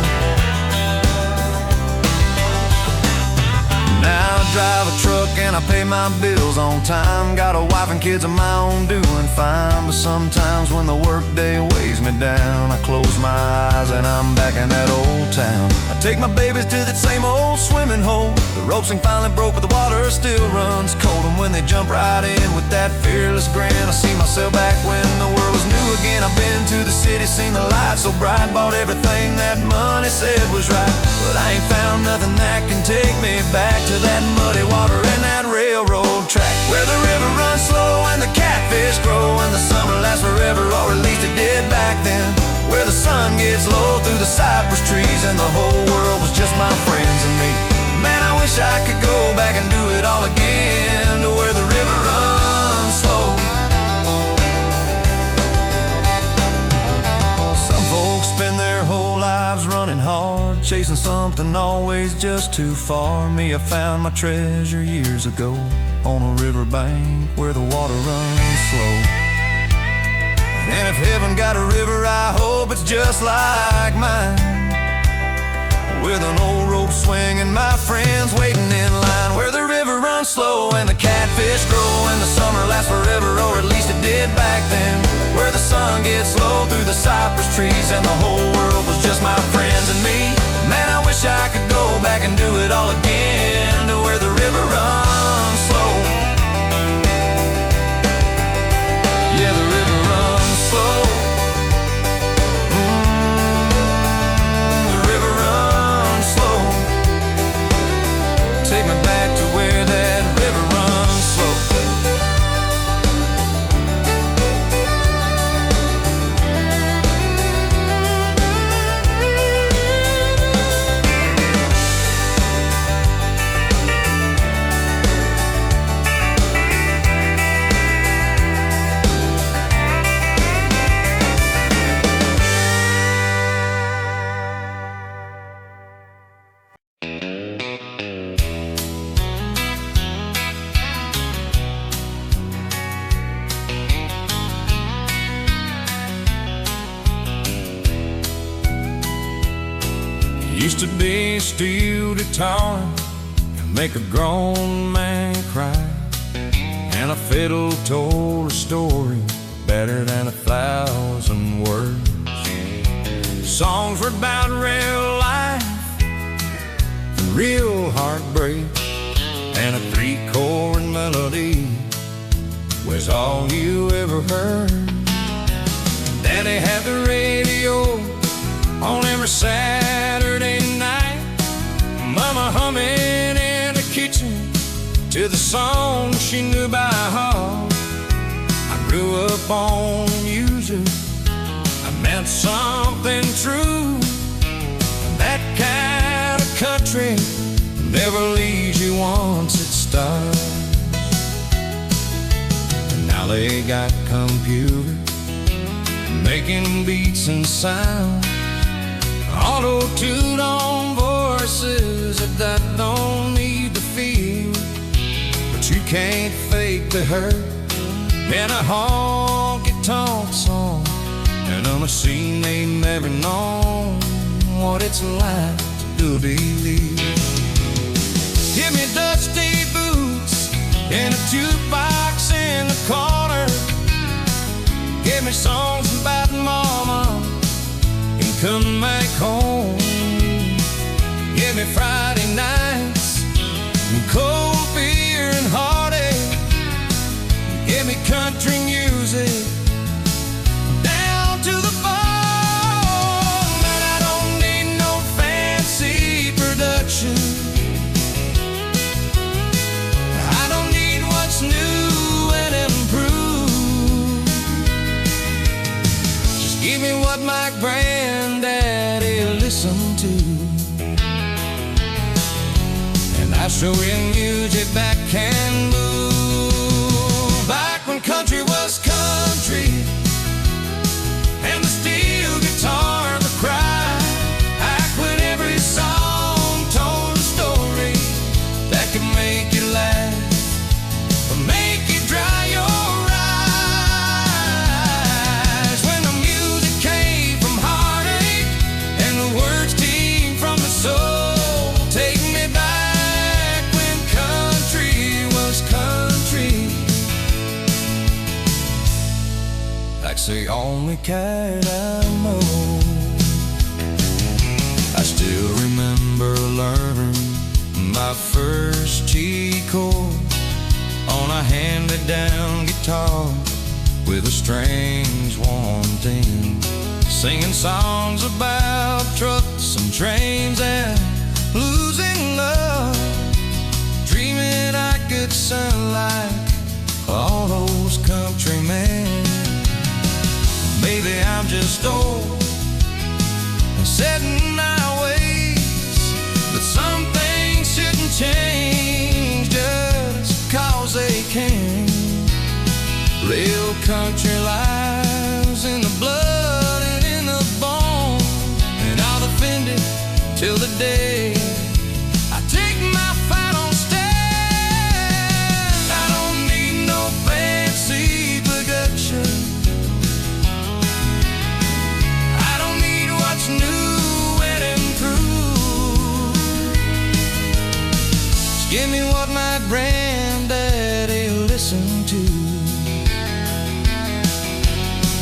Now I drive a truck and I pay my bills on time. Got a wife and kids of my own doing fine, but sometimes when the work day weighs me down, I close my eyes and I'm back in that old town. I take my babies to that same old swimming hole. The ropes ain't finally broke, but the water still runs cold, and when they jump right in with that fearless grin, I see myself back when the world was new again. I've been to the city, seen the lights so bright, bought everything that money said was right, but I ain't found nothing that can take me back to that muddy water and that railroad track, where the river runs slow and the catfish grow, and the summer lasts forever, or at least it did back then, where the sun gets low through the cypress trees and the whole world was just my friends and me. Man, I wish I could go back and do it all again, to where the river runs slow. Some folks spend their whole lives running hard, chasing something always just too far. Me, I found my treasure years ago on a riverbank where the water runs slow. And if heaven got a river, I hope it's just like mine, with an old rope swing and my friends waiting in line, where the river runs slow and the catfish grow, and the summer lasts forever, or at least it did back then, where the sun gets low through the cypress trees and the whole world was just my friends and me. Man, I wish I could go back and do it all again, to where the river runs slow. Yeah, the river runs slow. Take me back to where that river runs slow. Used to be a steel guitar to make a grown man cry, and a fiddle told a story better than 1,000 words. Songs were about real life and real heartbreak, and a 3-chord melody was all you ever heard. Daddy had the radio on every Saturday night, Mama humming in the kitchen to the song she knew by heart. I grew up on music, I meant something true. That kind of country never leaves you once it starts. And now they got computers making beats and sounds, auto-tuned on voices at that can't fake the hurt. In a honky-tonk song, and on a scene they never known what it's like to believe. Give me dusty boots and a jukebox in the corner. Give me songs about mama and come back home. Give me Friday nights and cold beer and heartache. Give me country music down to the bone. But I don't need no fancy production. I don't need what's new and improved. Just give me what my granddaddy listened to, and I'll show you music that can move. Back when country was country, and the steel guitar the cry. Back when every song told a story that could make you laugh or make you dry your eyes. When the music came from heartache and the words came from the soul. Take me back when country was country. That's the only kind I know. I still remember learning my first G chord on a handed-down guitar with a strange wanting, singing songs about trucks and trains and losing love, dreaming I could sound like all those countrymen. Maybe I'm just old and set in my ways, but some things shouldn't change just 'cause they can. Real country lives in the blood and in the bone, and I'll defend it till the day I take my final stand. I don't need no fancy production. New and improved. Just give me what my granddaddy listened to,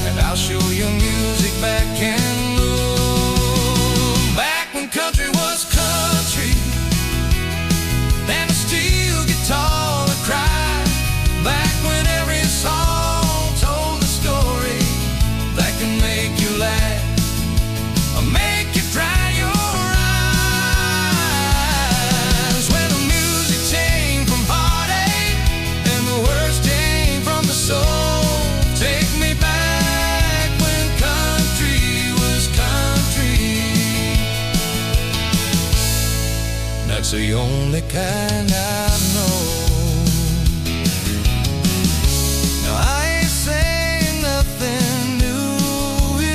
and I'll show you music back and move. Back when country was country, and a steel guitar would cry. Back when every song told a story that can make you laugh, make you dry your eyes. When the music came from heartache and the words came from the soul. Take me back when country was country. That's the only kind I know. Now I ain't saying nothing new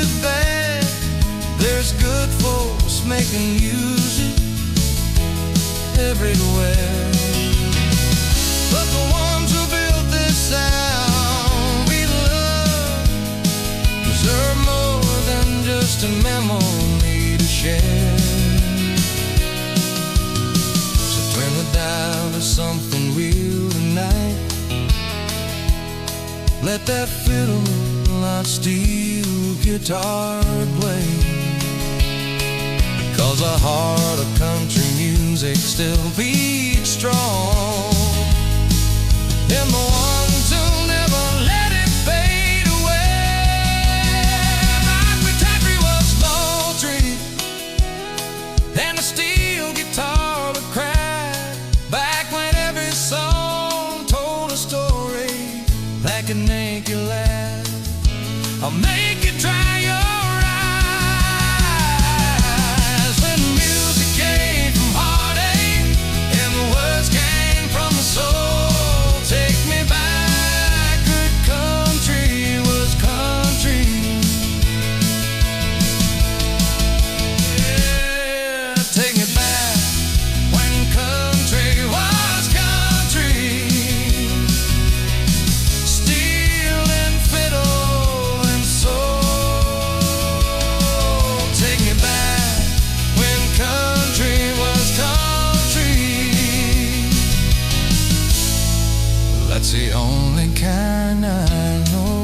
is bad. There's good folks making music everywhere, but the ones who built this sound we love deserve more than just a memory to share. So turn it down to something real tonight. Let that fiddle, that steel guitar play, 'cause the heart of country music still beats strong. And the ones who'll never let it fade away. Like when country was poetry and the steel guitar would cry. Back when every song told a story that could make you laugh or make you dry your That's the only kind I know.